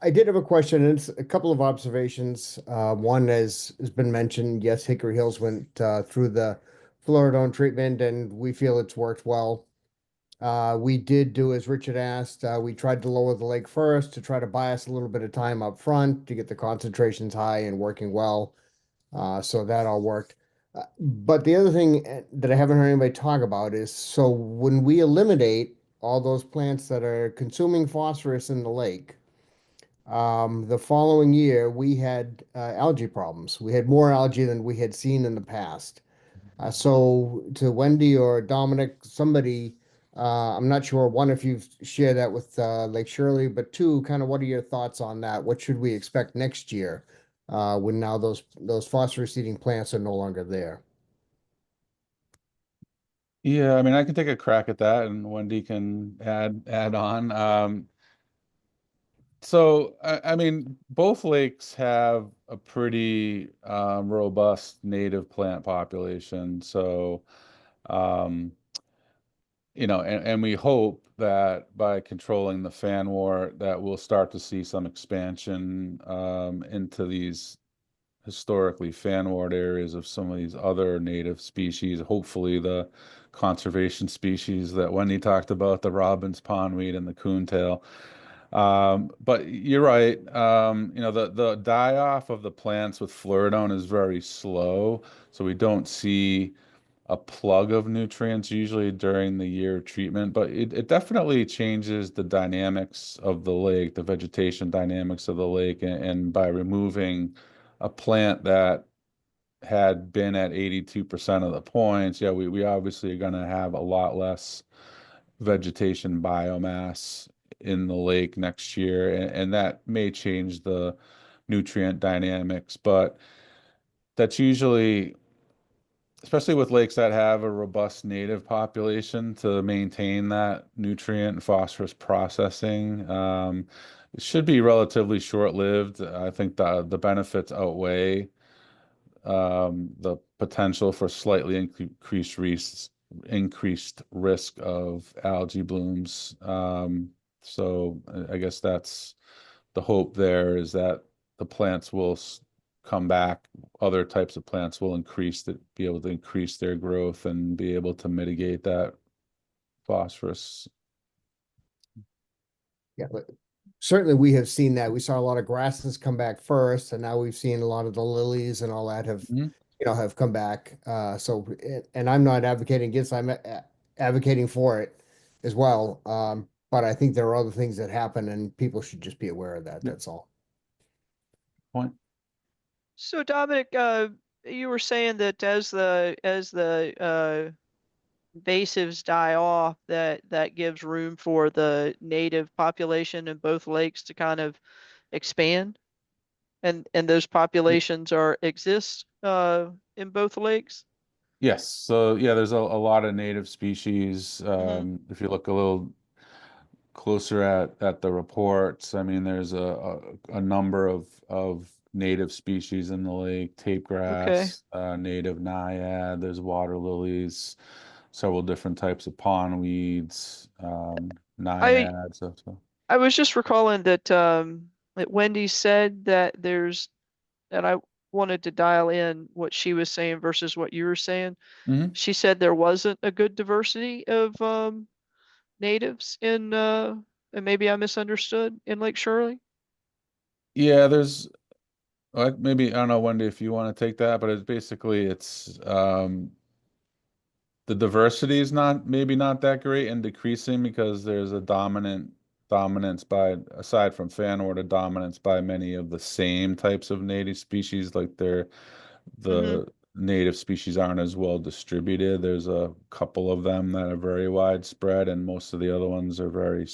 I did have a question, and it's a couple of observations. One has been mentioned. Yes, Hickory Hills went through the fluoridone treatment, and we feel it's worked well. We did do as Richard asked. We tried to lower the lake first to try to buy us a little bit of time up front to get the concentrations high and working well. So that all worked. But the other thing that I haven't heard anybody talk about is, so when we eliminate all those plants that are consuming phosphorus in the lake, the following year we had algae problems. We had more algae than we had seen in the past. So to Wendy or Dominic, somebody, I'm not sure, one, if you've shared that with Lake Shirley, but two, kind of what are your thoughts on that? What should we expect next year when now those phosphorus-eating plants are no longer there? Yeah, I mean, I can take a crack at that, and Wendy can add on. So, I mean, both lakes have a pretty robust native plant population. So, um, and we hope that by controlling the fan wart, that we'll start to see some expansion into these historically fan wart areas of some of these other native species. Hopefully, the conservation species that Wendy talked about, the robin's pondweed and the coontail. But you're right. The die off of the plants with fluoridone is very slow, so we don't see a plug of nutrients usually during the year of treatment, but it definitely changes the dynamics of the lake, the vegetation dynamics of the lake, and by removing a plant that had been at 82% of the points, yeah, we obviously are going to have a lot less vegetation biomass in the lake next year, and that may change the nutrient dynamics, but that's usually, especially with lakes that have a robust native population, to maintain that nutrient and phosphorus processing. It should be relatively short-lived. I think the benefits outweigh the potential for slightly increased risk of algae blooms. So I guess that's the hope there, is that the plants will come back. Other types of plants will be able to increase their growth and be able to mitigate that phosphorus. Yeah, but certainly we have seen that. We saw a lot of grasses come back first, and now we've seen a lot of the lilies and all that have, Mhm. have come back. And I'm not advocating against, I'm advocating for it as well. But I think there are other things that happen, and people should just be aware of that. Yeah. That's all. Point. So Dominic, you were saying that as the invasives die off, that gives room for the native population in both lakes to kind of expand, and those populations exist in both lakes. Yes. So yeah, there's a lot of native species. If you look a little closer at the reports, I mean, there's a number of native species in the lake: tape grass, native naiad, there's water lilies, several different types of pondweeds, naiads. So. I was just recalling that Wendy said that and I wanted to dial in what she was saying versus what you were saying. Mhm. She said there wasn't a good diversity of natives and maybe I misunderstood, in Lake Shirley. Yeah, there's maybe, I don't know, Wendy, if you want to take that, but it's the diversity is maybe not that great and decreasing, because there's a dominance by, aside from fan wart, a dominance by many of the same types of native species. Like the native species aren't as well distributed. There's a couple of them that are very widespread, and most of the other ones are very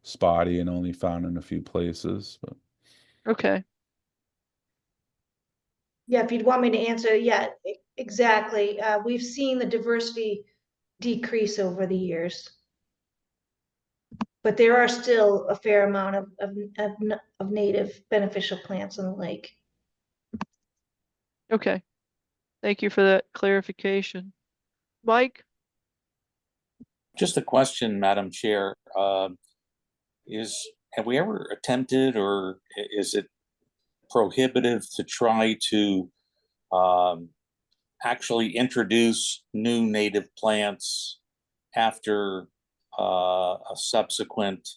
spotty and only found in a few places. But. Okay. Yeah, if you'd want me to answer, yeah, exactly. We've seen the diversity decrease over the years. But there are still a fair amount of native beneficial plants in the lake. Okay. Thank you for that clarification. Mike? Just a question, Madam Chair. Have we ever attempted, or is it prohibitive to try to actually introduce new native plants after a subsequent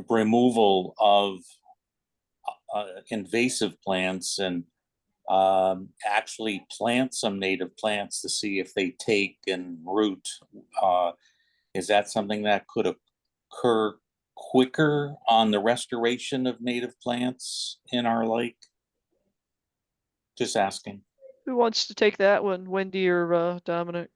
removal of invasive plants, and actually plant some native plants to see if they take and root? Is that something that could occur quicker on the restoration of native plants in our lake? Just asking. Who wants to take that one, Wendy or Dominic?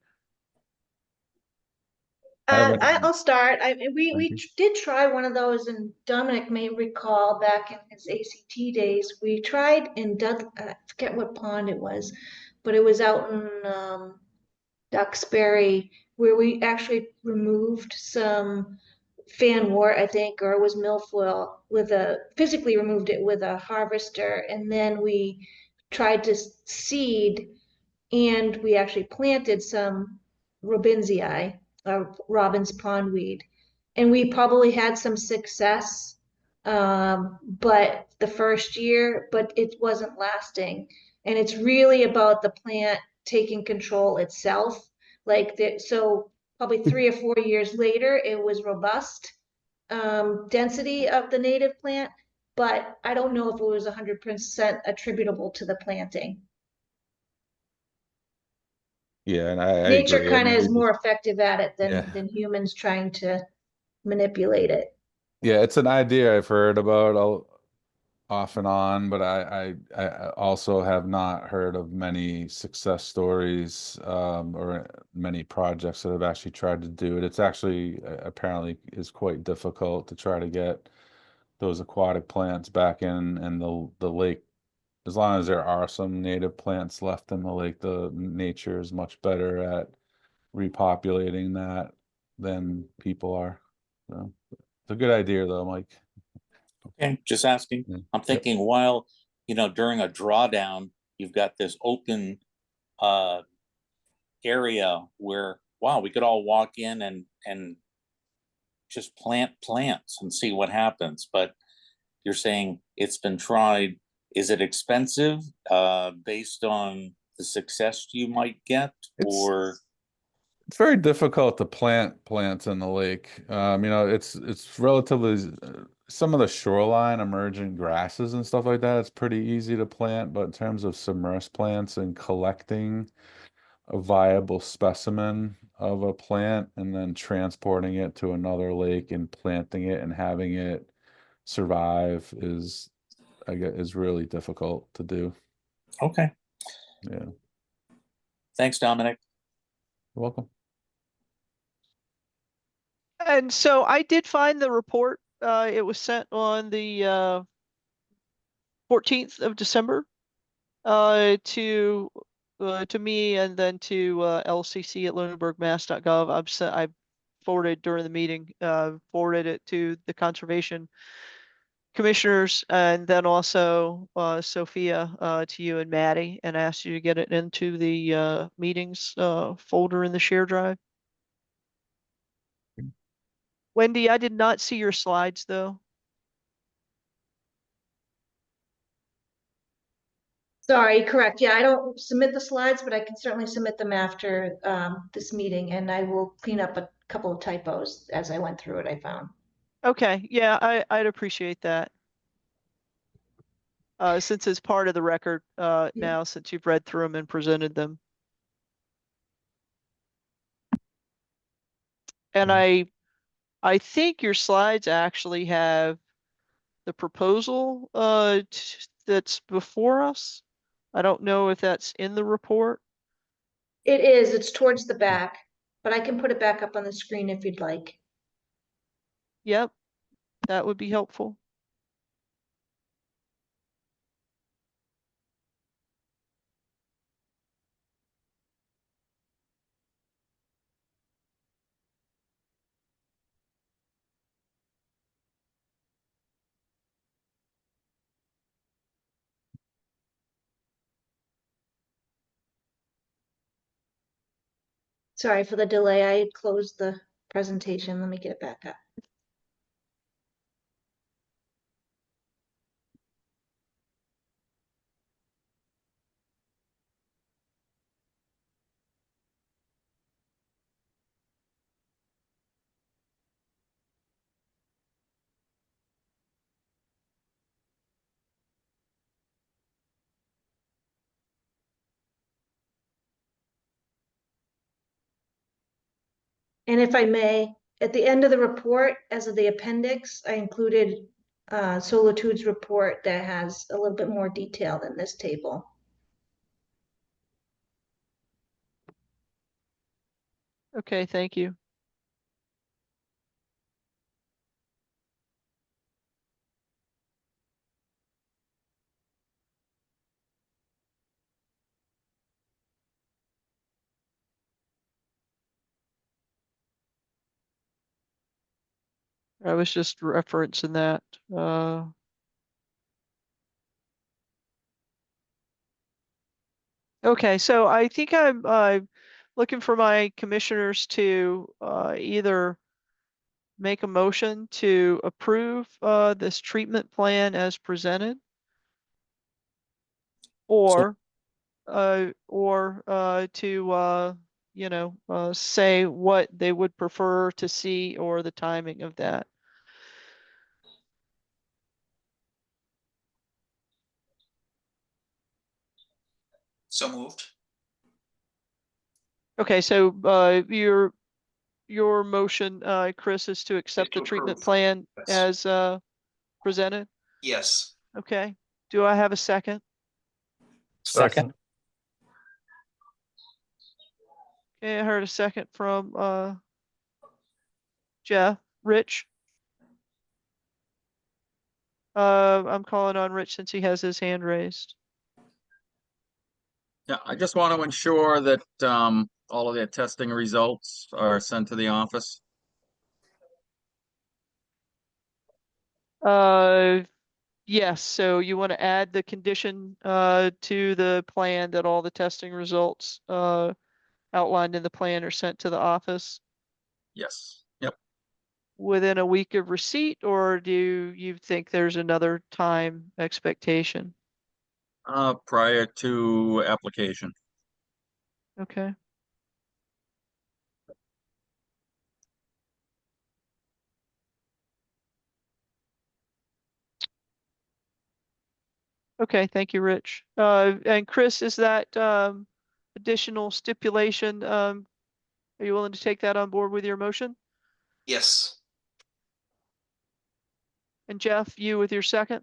I'll start. We Thank you. did try one of those, and Dominic may recall back in his ACT days, we tried in I forget what pond it was, but it was out in Duxbury, where we actually removed some fanwort, I think, or it was milfoil physically removed it with a harvester. And then we tried to seed, and we actually planted some Robinsii, Robin's pondweed. And we probably had some success, but the first year, but it wasn't lasting. And it's really about the plant taking control itself. So probably 3 or 4 years later, it was robust, density of the native plant, but I don't know if it was 100% attributable to the planting. Yeah, and I Nature agree. I kind of mean, is more effective at it yeah. than humans trying to manipulate it. Yeah, it's an idea I've heard about off and on, but I also have not heard of many success stories or many projects that have actually tried to do it. It's actually apparently is quite difficult to try to get those aquatic plants back in the lake. As long as there are some native plants left in the lake, the nature is much better at repopulating that than people are. So it's a good idea though, Mike. Okay, just asking. Yeah. I'm thinking while, during a drawdown, you've got this open area where, wow, we could all walk in and just plant plants and see what happens. But you're saying it's been tried. Is it expensive based on the success you might get, or? It's very difficult to plant plants in the lake. It's relatively some of the shoreline emergent grasses and stuff like that. It's pretty easy to plant, but in terms of submersed plants and collecting a viable specimen of a plant and then transporting it to another lake and planting it and having it survive is really difficult to do. Okay. Yeah. Thanks, Dominic. You're welcome. And so I did find the report. It was sent on the 14th of December to me and then to LCC at lunenburgmass.gov. I forwarded during the meeting, forwarded it to the conservation commissioners and then also Sophia to you and Maddie, and asked you to get it into the meetings folder in the share drive. Wendy, I did not see your slides though. Sorry, correct. Yeah, I don't submit the slides, but I can certainly submit them after this meeting, and I will clean up a couple of typos as I went through it, I found. Okay, yeah, I'd appreciate that. Since it's part of the record now, since you've read through them and presented them. And I think your slides actually have the proposal that's before us. I don't know if that's in the report. It is, it's towards the back, but I can put it back up on the screen if you'd like. Yep, that would be helpful. Sorry for the delay. I had closed the presentation. Let me get it back up. And if I may, at the end of the report, as of the appendix, I included Solitude's report that has a little bit more detail than this table. Okay, thank you. I was just referencing that. Okay, so I think I'm looking for my commissioners to either make a motion to approve this treatment plan as presented, or to say what they would prefer to see or the timing of that. So moved. Okay, so your motion, Chris, is to accept the to treatment approve. plan Yes. as presented? Yes. Okay, do I have a second? Second. Okay, I heard a second from Jeff. Rich? I'm calling on Rich since he has his hand raised. Yeah, I just want to ensure that all of their testing results are sent to the office. Yes, so you want to add the condition to the plan that all the testing results outlined in the plan are sent to the office Yes. Yep. within a week of receipt, or do you think there's another time expectation? Prior to application. Okay. Okay, thank you, Rich. And Chris, is that additional stipulation, are you willing to take that on board with your motion? Yes. And Jeff, you with your second?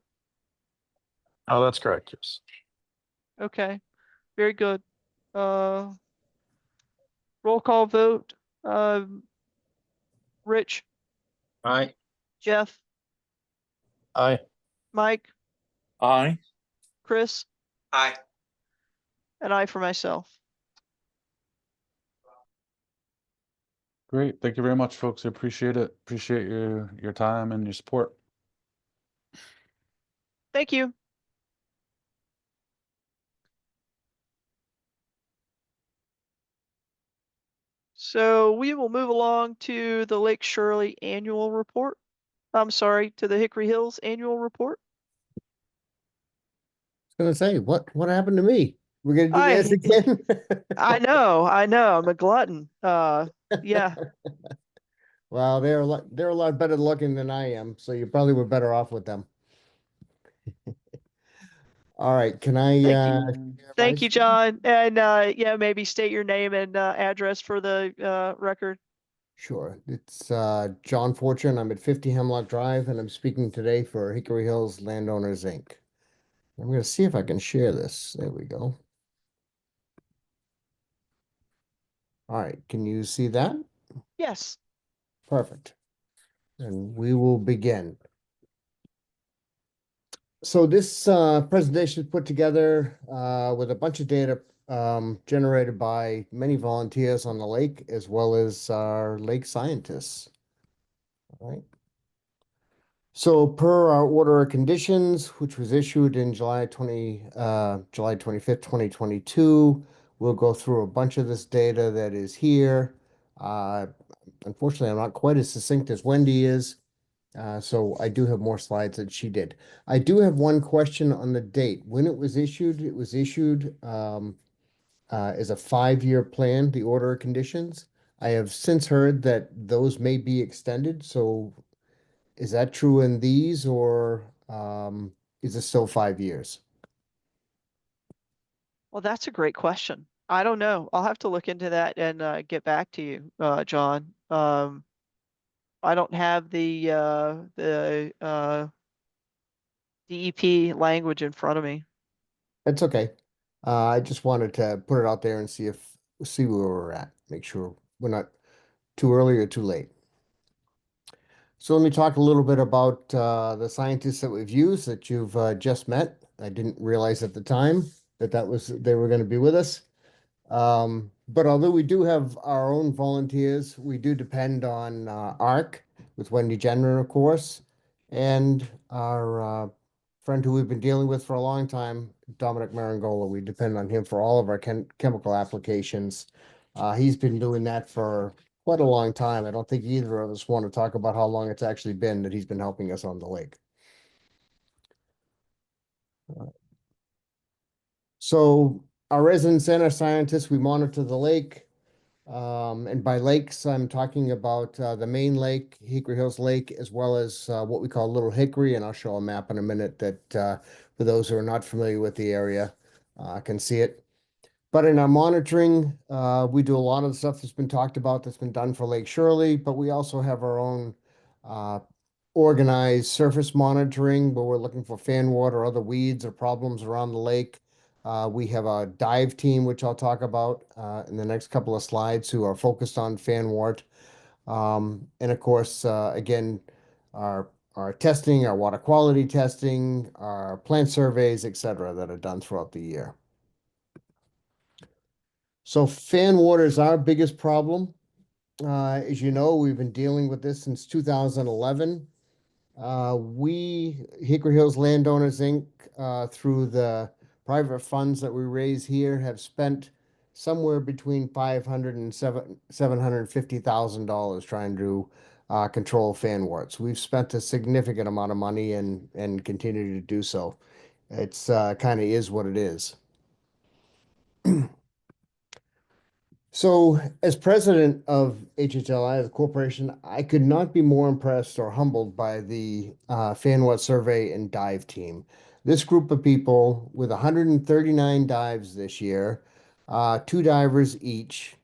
Oh, that's correct. Yes. Okay, very good. Roll call vote. Rich, Aye. Jeff, Aye. Mike, Aye. Chris, Aye. and I for myself. Great. Thank you very much, folks. I appreciate it. Appreciate your time and your support. Thank you. So we will move along to the Lake Shirley annual report. I'm sorry, to the Hickory Hills annual report. Gonna say, what happened to me? We're gonna do I- this again? I know, I'm a glutton. Yeah, Well, they're a lot better looking than I am, so you probably were better off with them. All right, can I, thank you, Vice? John. And yeah, maybe state your name and address for the record. Sure, it's John Fortune. I'm at 50 Hemlock Drive, and I'm speaking today for Hickory Hills Landowners, Inc. I'm gonna see if I can share this. There we go. All right, can you see that? Yes. Perfect. And we will begin. So this presentation is put together with a bunch of data generated by many volunteers on the lake, as well as our lake scientists. All right. So per our order of conditions, which was issued in July 25th, 2022, we'll go through a bunch of this data that is here. Unfortunately, I'm not quite as succinct as Wendy is. So I do have more slides than she did. I do have one question on the date. When it was issued as a 5-year plan, the order of conditions. I have since heard that those may be extended, so is that true in these, or is it still 5 years? Well, that's a great question. I don't know. I'll have to look into that and get back to you, John. I don't have the DEP language in front of me. That's okay. I just wanted to put it out there and see where we're at, make sure we're not too early or too late. So let me talk a little bit about the scientists that we've used that you've just met. I didn't realize at the time that they were going to be with us. But although we do have our own volunteers, we do depend on ARC, with Wendy Jenner, of course, and our friend who we've been dealing with for a long time, Dominic Marangola. We depend on him for all of our chemical applications. He's been doing that for quite a long time. I don't think either of us want to talk about how long it's actually been that he's been helping us on the lake. So our residents and our scientists, we monitor the lake. And by lakes, I'm talking about the main lake, Hickory Hills Lake, as well as what we call Little Hickory. And I'll show a map in a minute that for those who are not familiar with the area can see it. But in our monitoring, we do a lot of the stuff that's been talked about that's been done for Lake Shirley, but we also have our own organized surface monitoring where we're looking for fan water or other weeds or problems around the lake. We have a dive team, which I'll talk about in the next couple of slides, who are focused on fan wart. And of course, again, our testing, our water quality testing, our plant surveys, et cetera, that are done throughout the year. So fan water is our biggest problem. As you know, we've been dealing with this since 2011. We, Hickory Hills Landowners, Inc., through the private funds that we raise here, have spent somewhere between $500,000 and $750,000 trying to control fan warts. We've spent a significant amount of money and continue to do so. It's kind of is what it is. So, as president of HHLI, the corporation, I could not be more impressed or humbled by the fan wart survey and dive team. This group of people, with 139 dives this year, 2 divers each,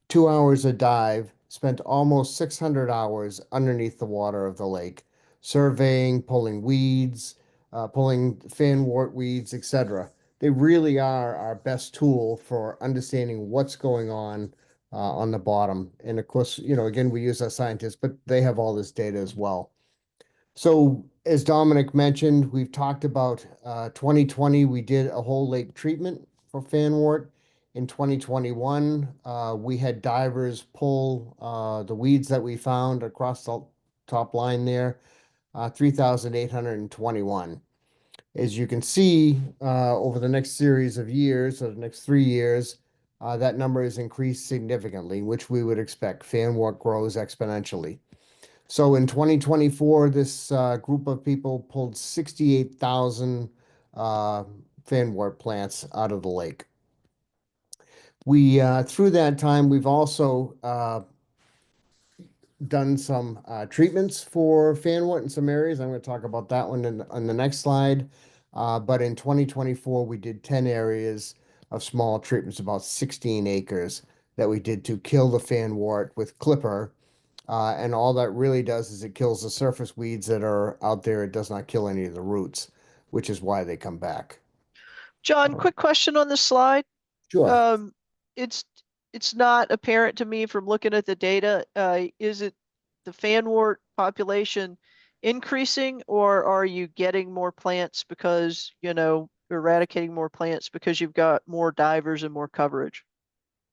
2 hours a dive, spent almost 600 hours underneath the water of the lake, surveying, pulling weeds, pulling fan wart weeds, etc. They really are our best tool for understanding what's going on the bottom. And of course, you know, again, we use our scientists, but they have all this data as well. So as Dominic mentioned, we've talked about 2020, we did a whole lake treatment for fan wart. In 2021, we had divers pull the weeds that we found across the top line there, 3,821. As you can see, over the next series of years, or the next 3 years, that number has increased significantly, which we would expect. Fan wart grows exponentially. So in 2024, this group of people pulled 68,000 fan wart plants out of the lake. We, through that time, we've also done some treatments for fan wart in some areas. I'm going to talk about that one on the next slide. But in 2024, we did 10 areas of small treatments, about 16 acres that we did to kill the fan wart with Clipper. And all that really does is it kills the surface weeds that are out there. It does not kill any of the roots, which is why they come back. John, quick question on this slide. Sure. It's not apparent to me from looking at the data. Is it the fan wart population increasing, or are you getting more plants because, you know, eradicating more plants because you've got more divers and more coverage?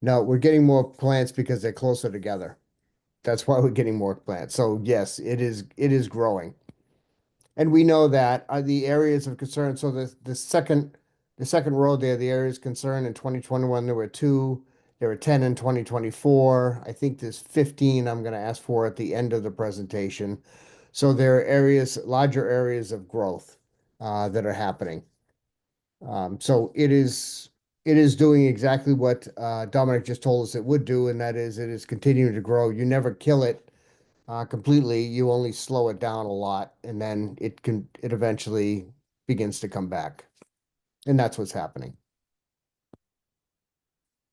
No, we're getting more plants because they're closer together. That's why we're getting more plants. So yes, it is growing. And we know that the areas of concern. So the second row there, the areas of concern in 2021, there were 2. There were 10 in 2024. I think there's 15 I'm going to ask for at the end of the presentation. So there are areas, larger areas of growth that are happening. So it is doing exactly what Dominic just told us it would do, and that is it is continuing to grow. You never kill it completely. You only slow it down a lot, and then it eventually begins to come back. And that's what's happening.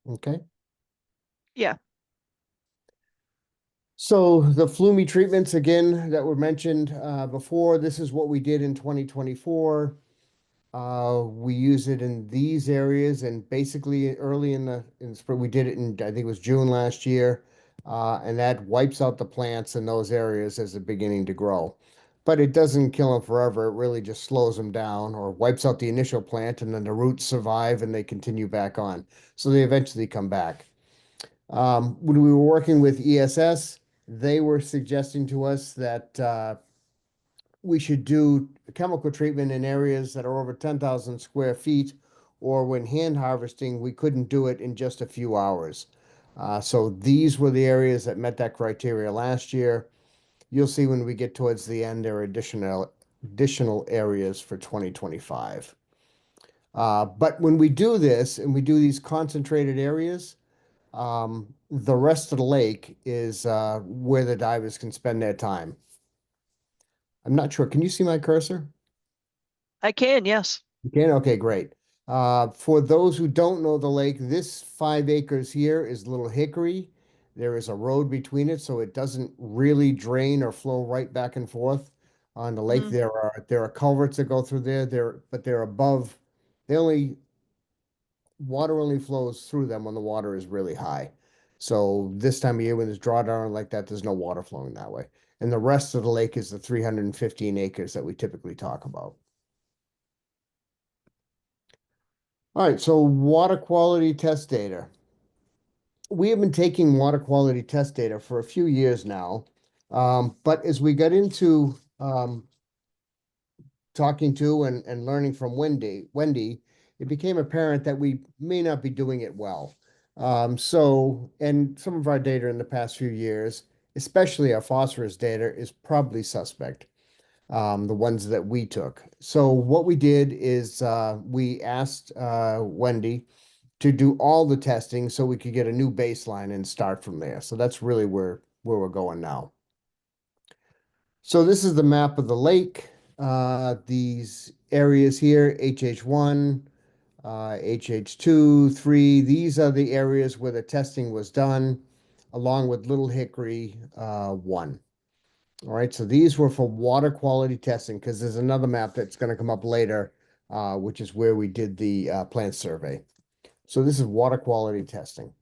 Okay. Yeah. So the Flume treatments, again, that were mentioned before, this is what we did in 2024. We use it in these areas, and basically early in the spring, we did it in, I think it was June last year, and that wipes out the plants in those areas as they're beginning to grow. But it doesn't kill them forever. It really just slows them down or wipes out the initial plant, and then the roots survive and they continue back on. So they eventually come back. When we were working with ESS, they were suggesting to us that we should do chemical treatment in areas that are over 10,000 square feet, or when hand harvesting, we couldn't do it in just a few hours. So these were the areas that met that criteria last year. You'll see when we get towards the end, there are additional areas for 2025. But when we do this and we do these concentrated areas, the rest of the lake is where the divers can spend their time. I'm not sure. Can you see my cursor? I can, yes. You can? Okay, great. For those who don't know the lake, this 5 acres here is Little Hickory. There is a road between it, so it doesn't really drain or flow right back and forth on the lake. Mm. There are culverts that go through there. But they're above. Water only flows through them when the water is really high. So this time of year when there's drawdown like that, there's no water flowing that way. And the rest of the lake is the 315 acres that we typically talk about. All right, so water quality test data. We have been taking water quality test data for a few years now. But as we got into talking to and learning from Wendy, it became apparent that we may not be doing it well. And some of our data in the past few years, especially our phosphorus data, is probably suspect, the ones that we took. So what we did is we asked Wendy to do all the testing so we could get a new baseline and start from there. So that's really where we're going now. So this is the map of the lake. These areas here, HH1, HH2, 3, these are the areas where the testing was done, along with Little Hickory 1. All right, so these were for water quality testing, because there's another map that's going to come up later, which is where we did the plant survey. So this is water quality testing.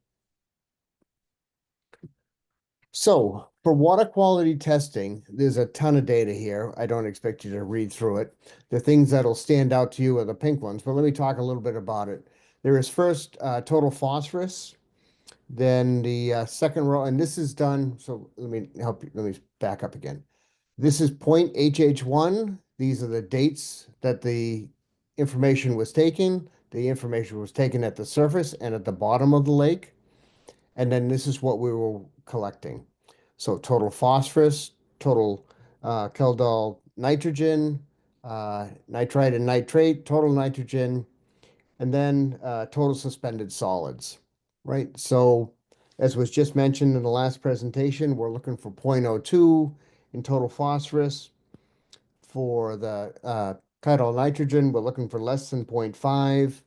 So for water quality testing, there's a ton of data here. I don't expect you to read through it. The things that'll stand out to you are the pink ones, but let me talk a little bit about it. There is first total phosphorus, then the second row, and this is done. So let me help you. Let me back up again. This is point HH1. These are the dates that the information was taken. The information was taken at the surface and at the bottom of the lake. And then this is what we were collecting. So total phosphorus, total Kjeldahl nitrogen, nitrite and nitrate, total nitrogen, and then total suspended solids, right? So as was just mentioned in the last presentation, we're looking for 0.02 in total phosphorus. For the Kjeldahl nitrogen, we're looking for less than 0.5.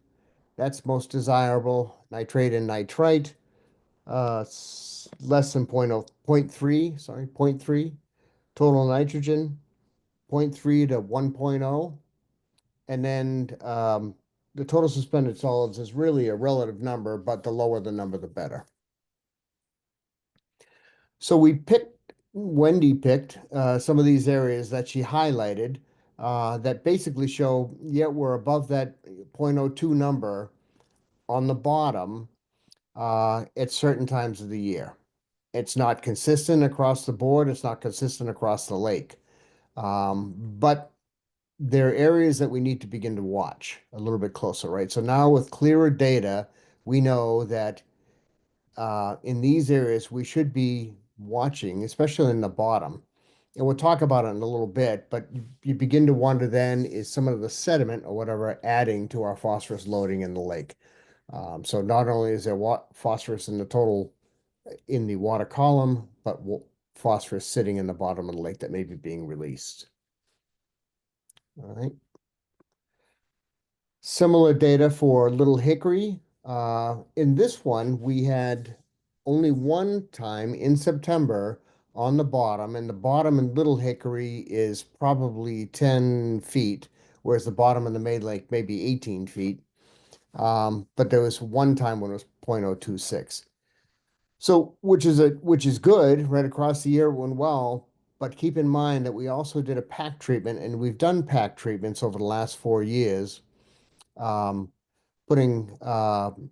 That's most desirable. Nitrate and nitrite, less than 0.3. Total nitrogen, 0.3 to 1.0. And then the total suspended solids is really a relative number, but the lower the number, the better. So Wendy picked some of these areas that she highlighted that basically show, yeah, we're above that 0.02 number on the bottom at certain times of the year. It's not consistent across the board. It's not consistent across the lake. But there are areas that we need to begin to watch a little bit closer, right? So now with clearer data, we know that in these areas, we should be watching, especially in the bottom. And we'll talk about it in a little bit, but you begin to wonder then, is some of the sediment or whatever adding to our phosphorus loading in the lake? So not only is there phosphorus in the water column, but phosphorus sitting in the bottom of the lake that may be being released. All right. Similar data for Little Hickory. In this one, we had only one time in September on the bottom, and the bottom in Little Hickory is probably 10 feet, whereas the bottom in the Maid Lake may be 18 feet. But there was one time when it was 0.026. So, which is good, right across the year it went well, but keep in mind that we also did a pack treatment, and we've done pack treatments over the last 4 years, putting, I'm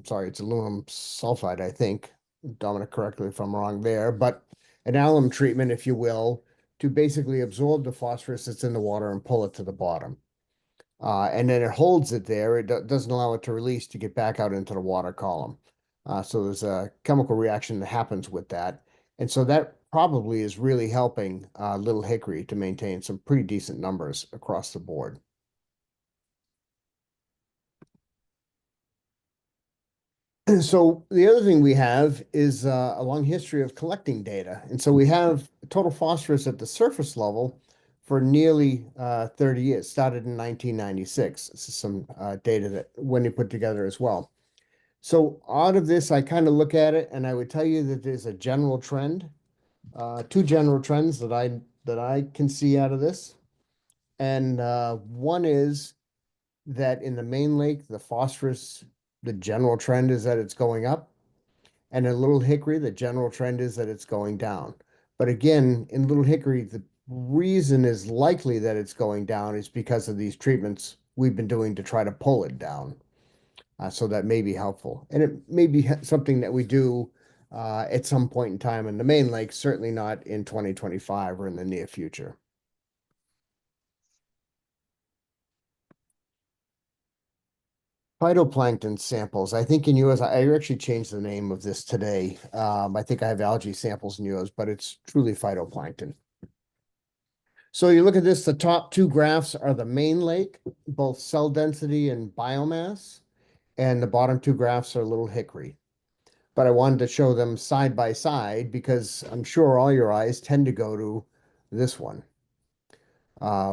sorry, it's aluminum sulfide, I think, Dominic, correct me if I'm wrong there, but an alum treatment, if you will, to basically absorb the phosphorus that's in the water and pull it to the bottom. And then it holds it there. It doesn't allow it to release to get back out into the water column. So there's a chemical reaction that happens with that. And so that probably is really helping Little Hickory to maintain some pretty decent numbers across the board. So the other thing we have is a long history of collecting data. And so we have total phosphorus at the surface level for nearly 30 years, started in 1996. This is some data that Wendy put together as well. So out of this, I kind of look at it and I would tell you that there's a general trend, two general trends that I can see out of this. And one is that in the main lake, the phosphorus, the general trend is that it's going up. And in Little Hickory, the general trend is that it's going down. But again, in Little Hickory, the reason is likely that it's going down is because of these treatments we've been doing to try to pull it down. So that may be helpful. And it may be something that we do at some point in time in the main lake, certainly not in 2025 or in the near future. Phytoplankton samples. I think in yours, I actually changed the name of this today. I think I have algae samples in yours, but it's truly phytoplankton. So you look at this, the top two graphs are the main lake, both cell density and biomass, and the bottom two graphs are Little Hickory. But I wanted to show them side by side because I'm sure all your eyes tend to go to this one,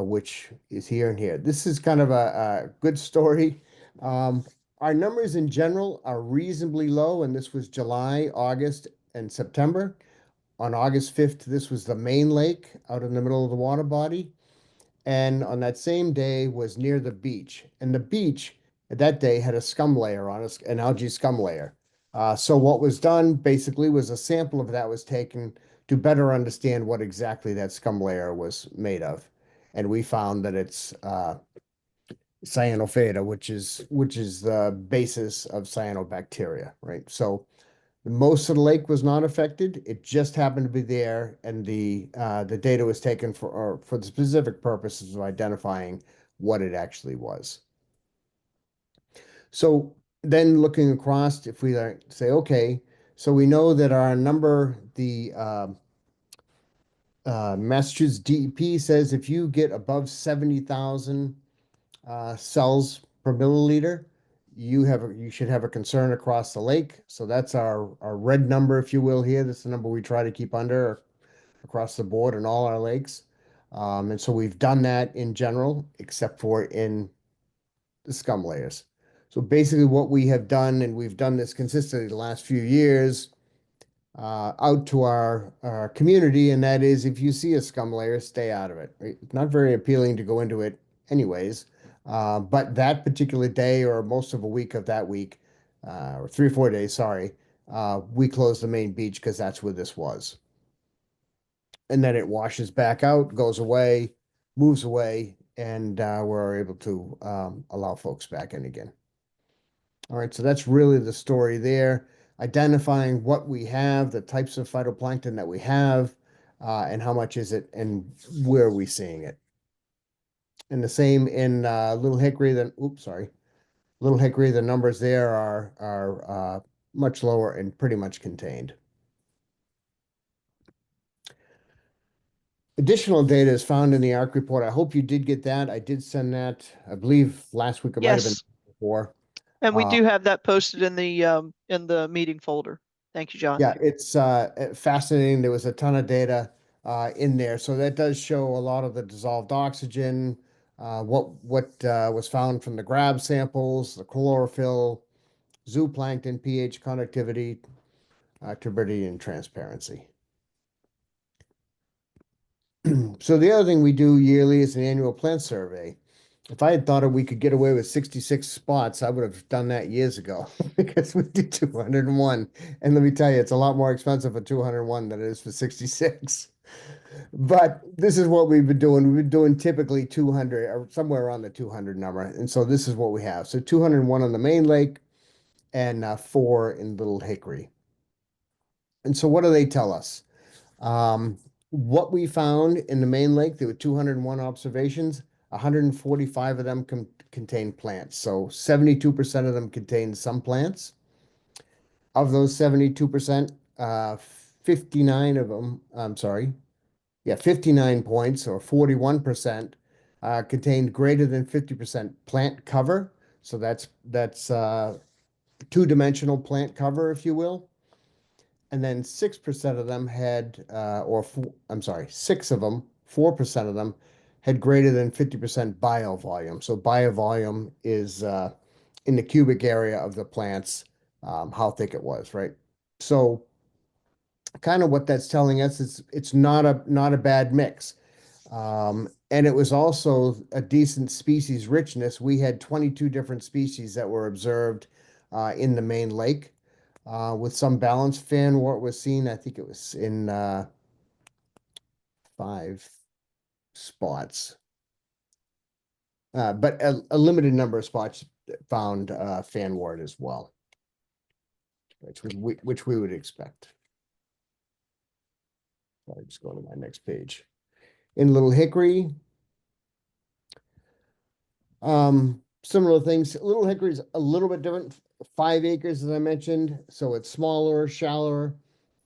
which is here and here. This is kind of a good story. Our numbers in general are reasonably low, and this was July, August, and September. On August 5th, this was the main lake out in the middle of the water body. And on that same day was near the beach. And the beach that day had a scum layer on it, an algae scum layer. So what was done basically was a sample of that was taken to better understand what exactly that scum layer was made of. And we found that it's cyanophyta, which is the basis of cyanobacteria, right? So most of the lake was not affected. It just happened to be there, and the data was taken for the specific purposes of identifying what it actually was. So then looking across, if we say, okay, so we know that our number, the Massachusetts DEP says if you get above 70,000 cells per milliliter, you should have a concern across the lake. So that's our red number, if you will, here. That's the number we try to keep under across the board in all our lakes. And so we've done that in general, except for in the scum layers. So basically what we have done, and we've done this consistently the last few years, out to our community, and that is if you see a scum layer, stay out of it. Right? It's not very appealing to go into it anyways. But that particular day or most of a week of that week, or 3 or 4 days, sorry, we closed the main beach because that's where this was. And then it washes back out, goes away, moves away, and we're able to allow folks back in again. All right, so that's really the story there. Identifying what we have, the types of phytoplankton that we have, and how much is it, and where are we seeing it. And the same in Little Hickory, Little Hickory, the numbers there are much lower and pretty much contained. Additional data is found in the ARC report. I hope you did get that. I did send that, I believe last week, it might have been Yes. before. And we do have that posted in the meeting folder. Thank you, John. Yeah, it's fascinating. There was a ton of data in there. So that does show a lot of the dissolved oxygen, what was found from the grab samples, the chlorophyll, zooplankton, pH, conductivity, turbidity, and transparency. So the other thing we do yearly is an annual plant survey. If I had thought we could get away with 66 spots, I would have done that years ago because we did 201. And let me tell you, it's a lot more expensive for 201 than it is for 66. But this is what we've been doing. We've been doing typically 200 or somewhere around the 200 number. And so this is what we have. So 201 on the main lake and 4 in Little Hickory. And so what do they tell us? What we found in the main lake, there were 201 observations, 145 of them contained plants. So 72% of them contained some plants. Of those 72%, 59 of them, I'm sorry, 59 points or 41% contained greater than 50% plant cover. So that's two-dimensional plant cover, if you will. And then 6% of them had, six of them, 4% of them had greater than 50% biovolume. So biovolume is in the cubic area of the plants, how thick it was, right? So kind of what that's telling us is it's not a bad mix. And it was also a decent species richness. We had 22 different species that were observed in the main lake. With some balance, fanwort was seen, I think it was in 5 spots. But a limited number of spots found fanwort as well, which we would expect. I'll just go to my next page. In Little Hickory, similar things. Little Hickory is a little bit different. 5 acres, as I mentioned, so it's smaller, shallower.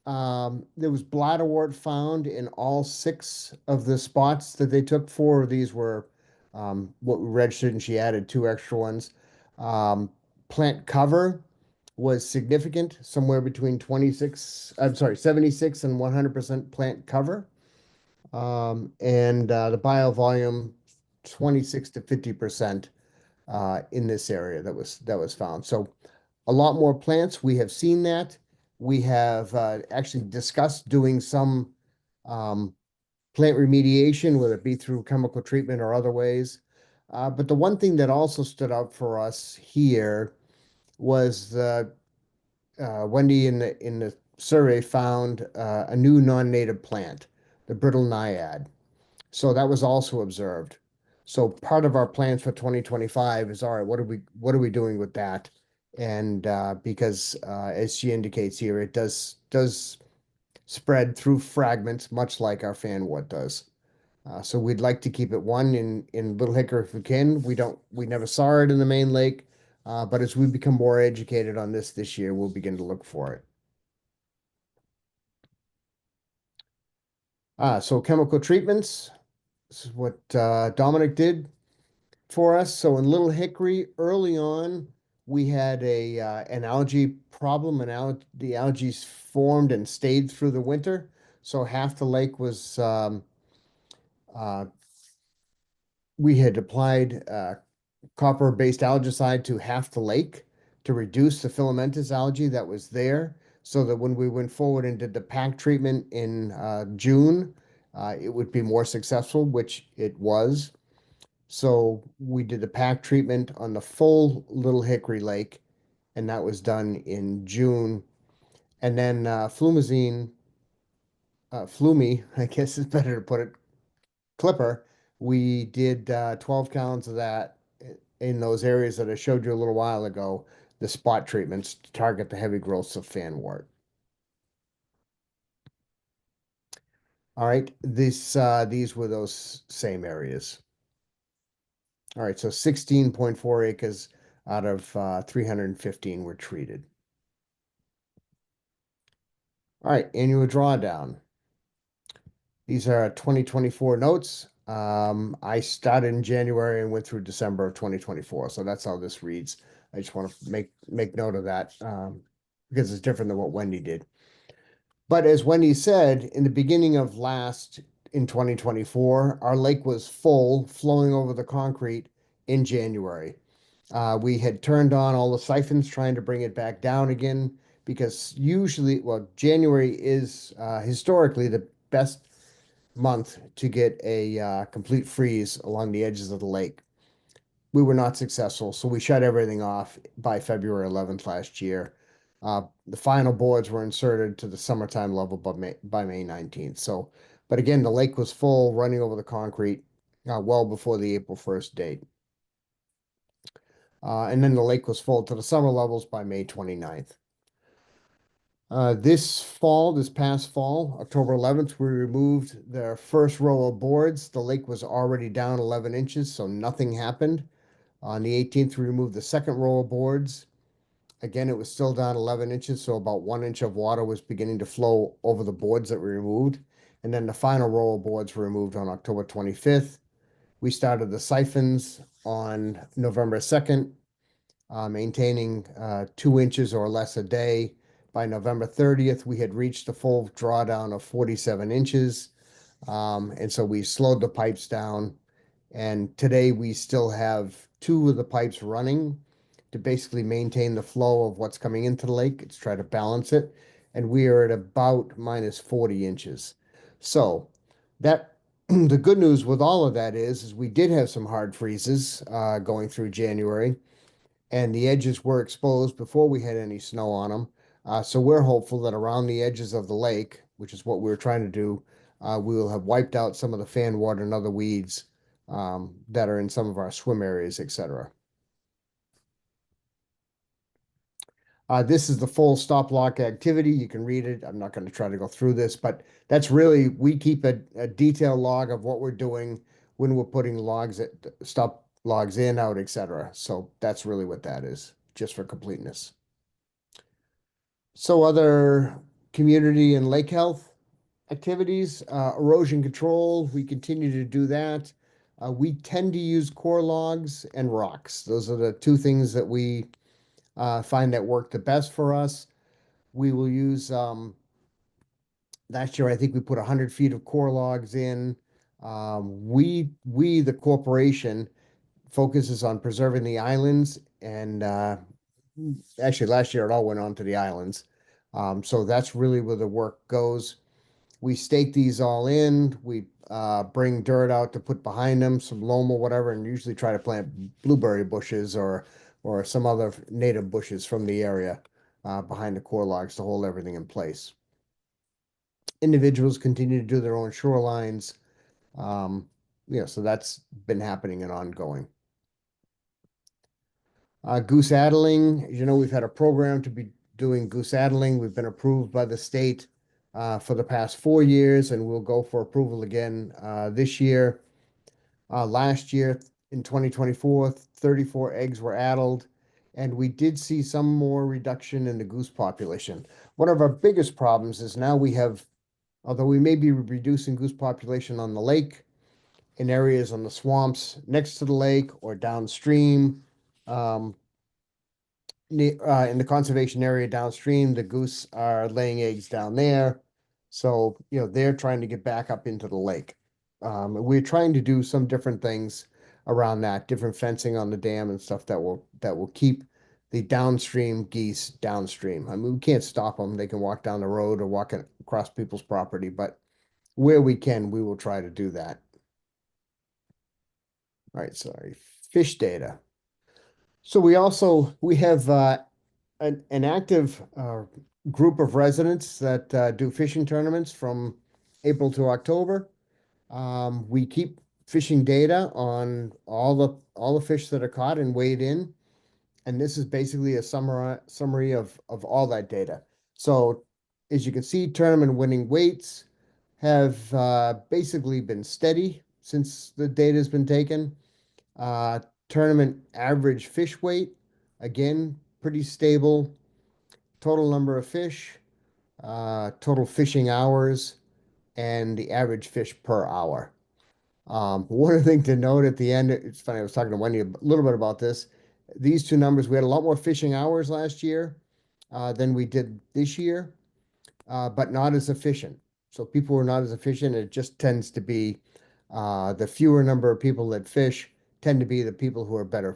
There was bladderwort found in all 6 of the spots that they took. 4 of these were what we registered, and she added 2 extra ones. Plant cover was significant, somewhere between 76 and 100% plant cover. And the biovolume 26 to 50% in this area that was found. So a lot more plants. We have seen that. We have actually discussed doing some plant remediation, whether it be through chemical treatment or other ways. But the one thing that also stood out for us here was Wendy in the survey found a new non-native plant, the brittle naiad. So that was also observed. So part of our plans for 2025 is, all right, what are we doing with that? And because as she indicates here, it does spread through fragments, much like our fanwort does. So we'd like to keep it in Little Hickory if we can. We never saw it in the main lake, but as we become more educated on this year, we'll begin to look for it. So chemical treatments. This is what Dominic did for us. So in Little Hickory, early on, we had an algae problem, and the algae formed and stayed through the winter. So half the lake was we had applied copper-based algicide to half the lake to reduce the filamentous algae that was there, so that when we went forward and did the pack treatment in June, it would be more successful, which it was. So we did the pack treatment on the full Little Hickory Lake, and that was done in June. And then flumizine, Flumi, I guess is better to put it, Clipper, we did 12 gallons of that in those areas that I showed you a little while ago, the spot treatments to target the heavy growths of fanwort. All right, these were those same areas. All right, so 16.4 acres out of 315 were treated. All right, annual drawdown. These are 2024 notes. I started in January and went through December of 2024, so that's how this reads. I just want to make note of that because it's different than what Wendy did. But as Wendy said, in the beginning of in 2024, our lake was full, flowing over the concrete in January. We had turned on all the siphons, trying to bring it back down again, because January is historically the best month to get a complete freeze along the edges of the lake. We were not successful, so we shut everything off by February 11th last year. The final boards were inserted to the summertime level by May 19th. So, but again, the lake was full, running over the concrete well before the April 1st date. And then the lake was full to the summer levels by May 29th. This past fall, October 11th, we removed the first row of boards. The lake was already down 11 inches, so nothing happened. On the 18th, we removed the second row of boards. Again, it was still down 11 inches, so about 1 inch of water was beginning to flow over the boards that we removed. And then the final row of boards were removed on October 25th. We started the siphons on November 2nd, maintaining 2 inches or less a day. By November 30th, we had reached a full drawdown of 47 inches. And so we slowed the pipes down. And today we still have 2 of the pipes running to basically maintain the flow of what's coming into the lake. It's try to balance it. And we are at about minus 40 inches. So that the good news with all of that is we did have some hard freezes going through January, and the edges were exposed before we had any snow on them. So we're hopeful that around the edges of the lake, which is what we were trying to do, we will have wiped out some of the fan water and other weeds that are in some of our swim areas, etc. This is the full stop lock activity. You can read it. I'm not going to try to go through this, but that's really, we keep a detailed log of what we're doing when we're putting stop logs in, out, etc. So that's really what that is, just for completeness. So other community and lake health activities, erosion control, we continue to do that. We tend to use core logs and rocks. Those are the 2 things that we find that work the best for us. We will use, last year, I think we put 100 feet of core logs in. The corporation, focuses on preserving the islands, and actually last year it all went on to the islands. So that's really where the work goes. We stake these all in. We bring dirt out to put behind them, some loam or whatever, and usually try to plant blueberry bushes or some other native bushes from the area behind the core logs to hold everything in place. Individuals continue to do their own shorelines. So that's been happening and ongoing. Goose addling, we've had a program to be doing goose addling. We've been approved by the state for the past 4 years, and we'll go for approval again this year. Last year, in 2024, 34 eggs were addled, and we did see some more reduction in the goose population. One of our biggest problems is now we have, although we may be reducing goose population on the lake, in areas on the swamps next to the lake or downstream, in the conservation area downstream, the goose are laying eggs down there. So, they're trying to get back up into the lake. We're trying to do some different things around that, different fencing on the dam and stuff that will keep the downstream geese downstream. I mean, we can't stop them. They can walk down the road or walk across people's property, but where we can, we will try to do that. All right, sorry. Fish data. So we have an active group of residents that do fishing tournaments from April to October. We keep fishing data on all the fish that are caught and weighed in, and this is basically a summary of all that data. So as you can see, tournament winning weights have basically been steady since the data has been taken. Tournament average fish weight, again, pretty stable. Total number of fish, total fishing hours, and the average fish per hour. One thing to note at the end, it's funny, I was talking to Wendy a little bit about this. These 2 numbers, we had a lot more fishing hours last year than we did this year, but not as efficient. So people were not as efficient. It just tends to be the fewer number of people that fish tend to be the people who are better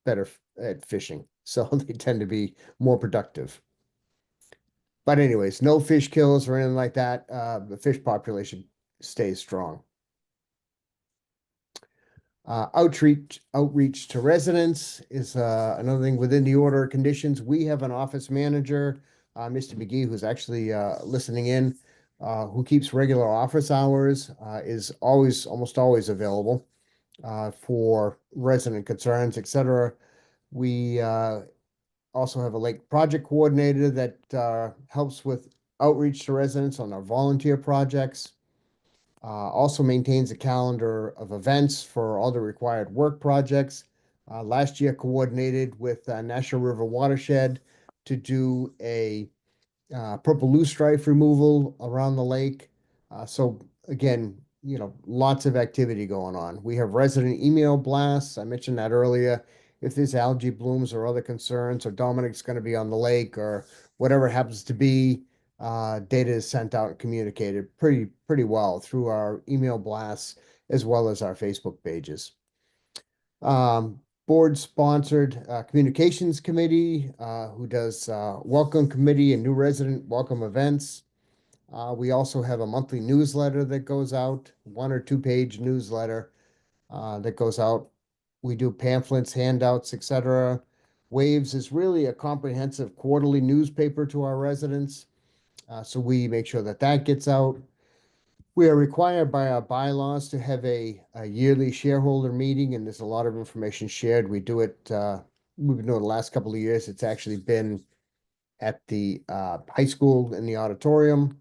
at fishing. So they tend to be more productive. But anyways, no fish kills or anything like that. The fish population stays strong. Outreach to residents is another thing within the order of conditions. We have an office manager, Mr. McGee, who's actually listening in, who keeps regular office hours, is almost always available for resident concerns, etc. We also have a lake project coordinator that helps with outreach to residents on our volunteer projects. Also maintains a calendar of events for all the required work projects. Last year coordinated with National River Watershed to do a purple loosestrife removal around the lake. So again, you know, lots of activity going on. We have resident email blasts. I mentioned that earlier. If there's algae blooms or other concerns, or Dominic's going to be on the lake, or whatever happens to be, data is sent out and communicated pretty well through our email blasts as well as our Facebook pages. Board sponsored communications committee who does welcome committee and new resident welcome events. We also have a monthly newsletter that goes out, 1 or 2 page newsletter that goes out. We do pamphlets, handouts, etc. Waves is really a comprehensive quarterly newspaper to our residents. So we make sure that that gets out. We are required by our bylaws to have a yearly shareholder meeting, and there's a lot of information shared. We do it, we've been doing it the last couple of years. It's actually been at the high school in the auditorium.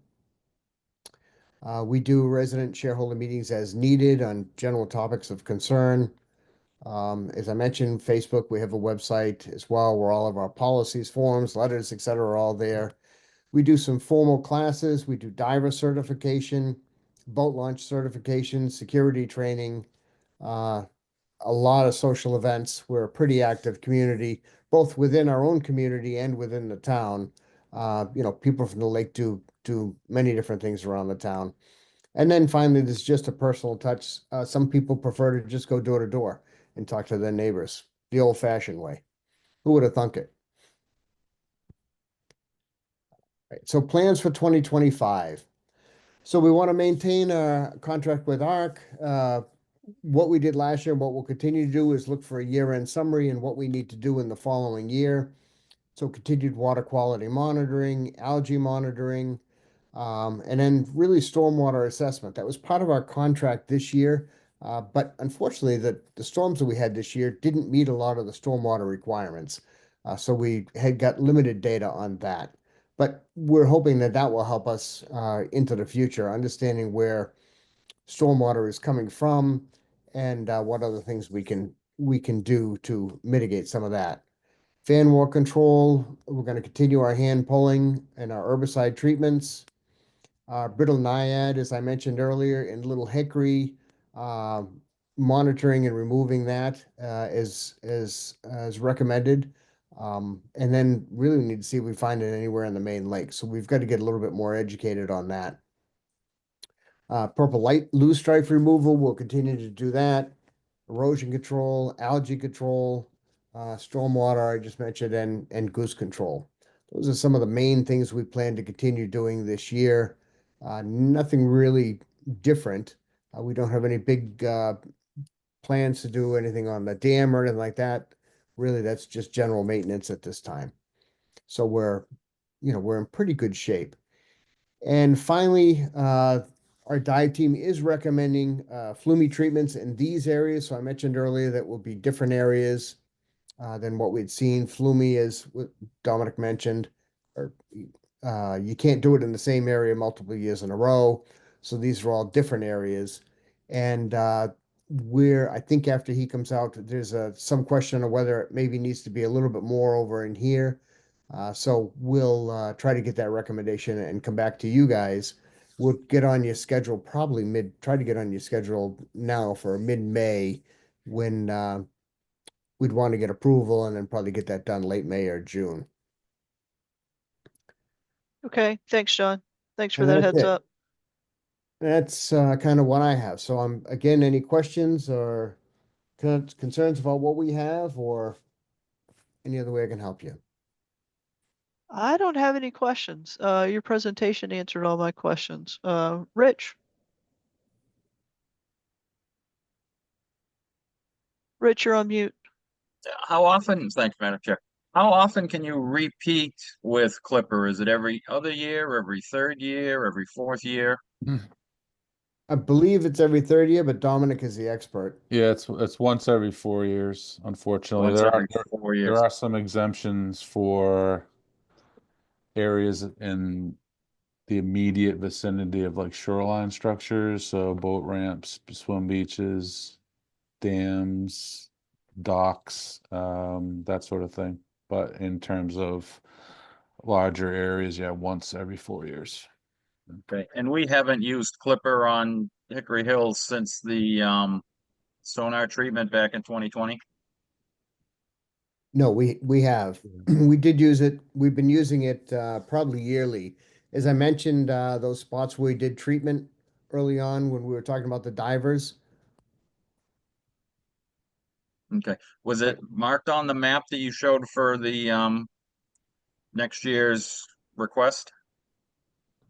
We do resident shareholder meetings as needed on general topics of concern. As I mentioned, Facebook, we have a website as well where all of our policies, forms, letters, etc. are all there. We do some formal classes. We do diver certification, boat launch certification, security training, a lot of social events. We're a pretty active community, both within our own community and within the town. You know, people from the lake do many different things around the town. And then finally, there's just a personal touch. Some people prefer to just go door to door and talk to their neighbors the old-fashioned way. Who would have thunk it? Right, so plans for 2025. So we want to maintain a contract with ARC. What we did last year, what we'll continue to do is look for a year-end summary and what we need to do in the following year. So continued water quality monitoring, algae monitoring, and then really stormwater assessment. That was part of our contract this year. But unfortunately, the storms that we had this year didn't meet a lot of the stormwater requirements. So we had got limited data on that. But we're hoping that that will help us into the future, understanding where stormwater is coming from and what other things we can do to mitigate some of that. Fan wall control, we're going to continue our hand pulling and our herbicide treatments. Brittle naiad, as I mentioned earlier, in Little Hickory, monitoring and removing that as recommended. And then really we need to see if we find it anywhere in the main lake. So we've got to get a little bit more educated on that. Purple light loosestrife removal, we'll continue to do that. Erosion control, algae control, stormwater I just mentioned, and goose control. Those are some of the main things we plan to continue doing this year. Nothing really different. We don't have any big plans to do anything on the dam or anything like that. Really, that's just general maintenance at this time. So we're in pretty good shape. And finally, our dive team is recommending flume treatments in these areas. So I mentioned earlier that will be different areas than what we'd seen. Flume, as Dominic mentioned, or you can't do it in the same area multiple years in a row. So these are all different areas. And I think after he comes out, there's some question of whether it maybe needs to be a little bit more over in here. So we'll try to get that recommendation and come back to you guys. We'll get on your schedule try to get on your schedule now for mid-May when we'd want to get approval and then probably get that done late May or June. Okay, thanks, John. Thanks for And that that's heads it. up. That's kind of what I have. So again, any questions or concerns about what we have or any other way I can help you? I don't have any questions. Your presentation answered all my questions. Rich? Rich, you're on mute. How often, thanks, Madam Chair. How often can you repeat with Clipper? Is it every other year, every third year, every fourth year? I believe it's every third year, but Dominic is the expert. Yeah, it's once every 4 years, unfortunately. Once There every are 4 there years. are some exemptions for areas in the immediate vicinity of like shoreline structures, so boat ramps, swim beaches, dams, docks, that sort of thing. But in terms of larger areas, yeah, once every 4 years. Okay, and we haven't used Clipper on Hickory Hills since the sonar treatment back in 2020. No, we have. We did use it. We've been using it probably yearly. As I mentioned, those spots where we did treatment early on when we were talking about the divers. Okay, was it marked on the map that you showed for the next year's request?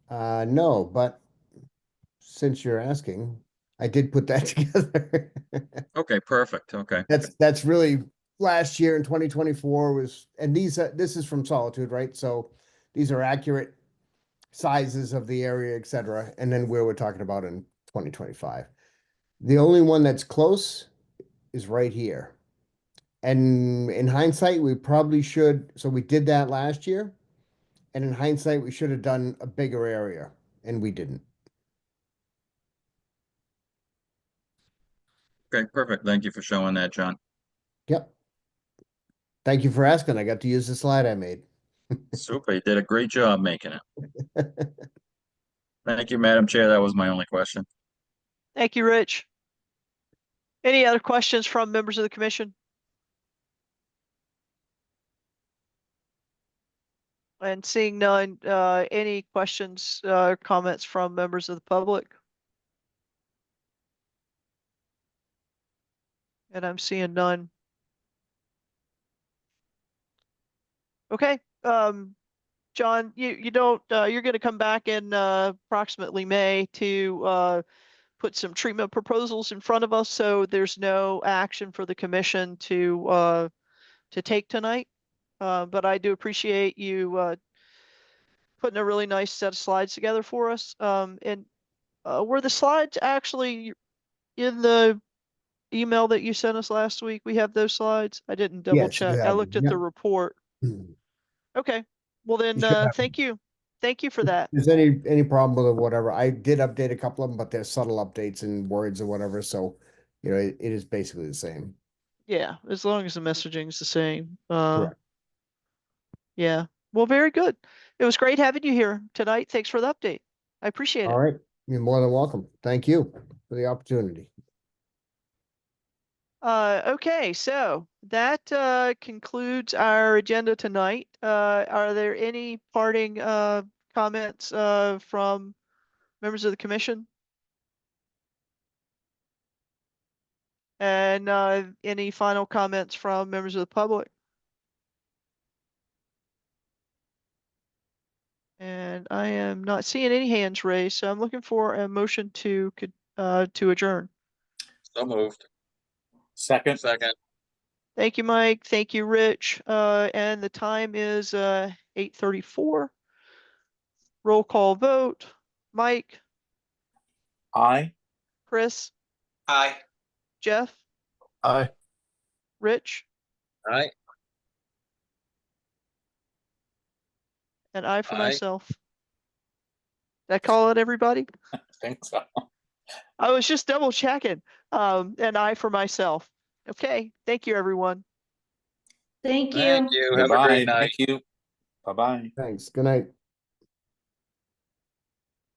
No, but since you're asking, I did put that together. Okay, perfect. Okay, That's really last year in 2024 was, and this is from Solitude, right? So these are accurate sizes of the area, et cetera, and then where we're talking about in 2025. The only one that's close is right here. And in hindsight, we probably should, so we did that last year. And in hindsight, we should have done a bigger area, and we didn't. okay, perfect. Thank you for showing that, John. Yep. Thank you for asking. I got to use the slide I made. Super, you did a great job making it. Thank you, Madam Chair. That was my only question. Thank you, Rich. Any other questions from members of the commission? And seeing none, any questions, comments from members of the public? And I'm seeing none. Okay, John, you don't, you're gonna come back in, approximately May to, put some treatment proposals in front of us, so there's no action for the commission to take tonight. But I do appreciate you, putting a really nice set of slides together for us. And were the slides actually in the email that you sent us last week? We have those slides? I didn't double Yes, you check. I have looked them. at the Yep. report. Okay, well then, You should have thank you. Thank you for that. If there's any problem with it, whatever, I did update a couple of them, but they're subtle updates in words or whatever, so, you know, it is basically the same. Yeah, as long as the messaging is the same. Correct. Yeah, well, very good. It was great having you here tonight. Thanks for the update. I appreciate All it. right, you're more than welcome. Thank you for the opportunity. Okay, so that concludes our agenda tonight. Are there any parting comments from members of the commission? And any final comments from members of the public? And I am not seeing any hands raised, so I'm looking for a motion to adjourn. So moved. Second. Second. Thank you, Mike. Thank you, Rich. And the time is 8:34. Roll call vote. Mike, Aye. Chris, Aye. Jeff, Aye. Rich, Aye. and I for Aye. myself. Did I call it, everybody? I think so. I was just double checking. And I for myself. Okay, thank you, everyone. Thank you. Thank you. Have a Goodbye. great night. Thank you. Bye-bye. Thanks. Good night.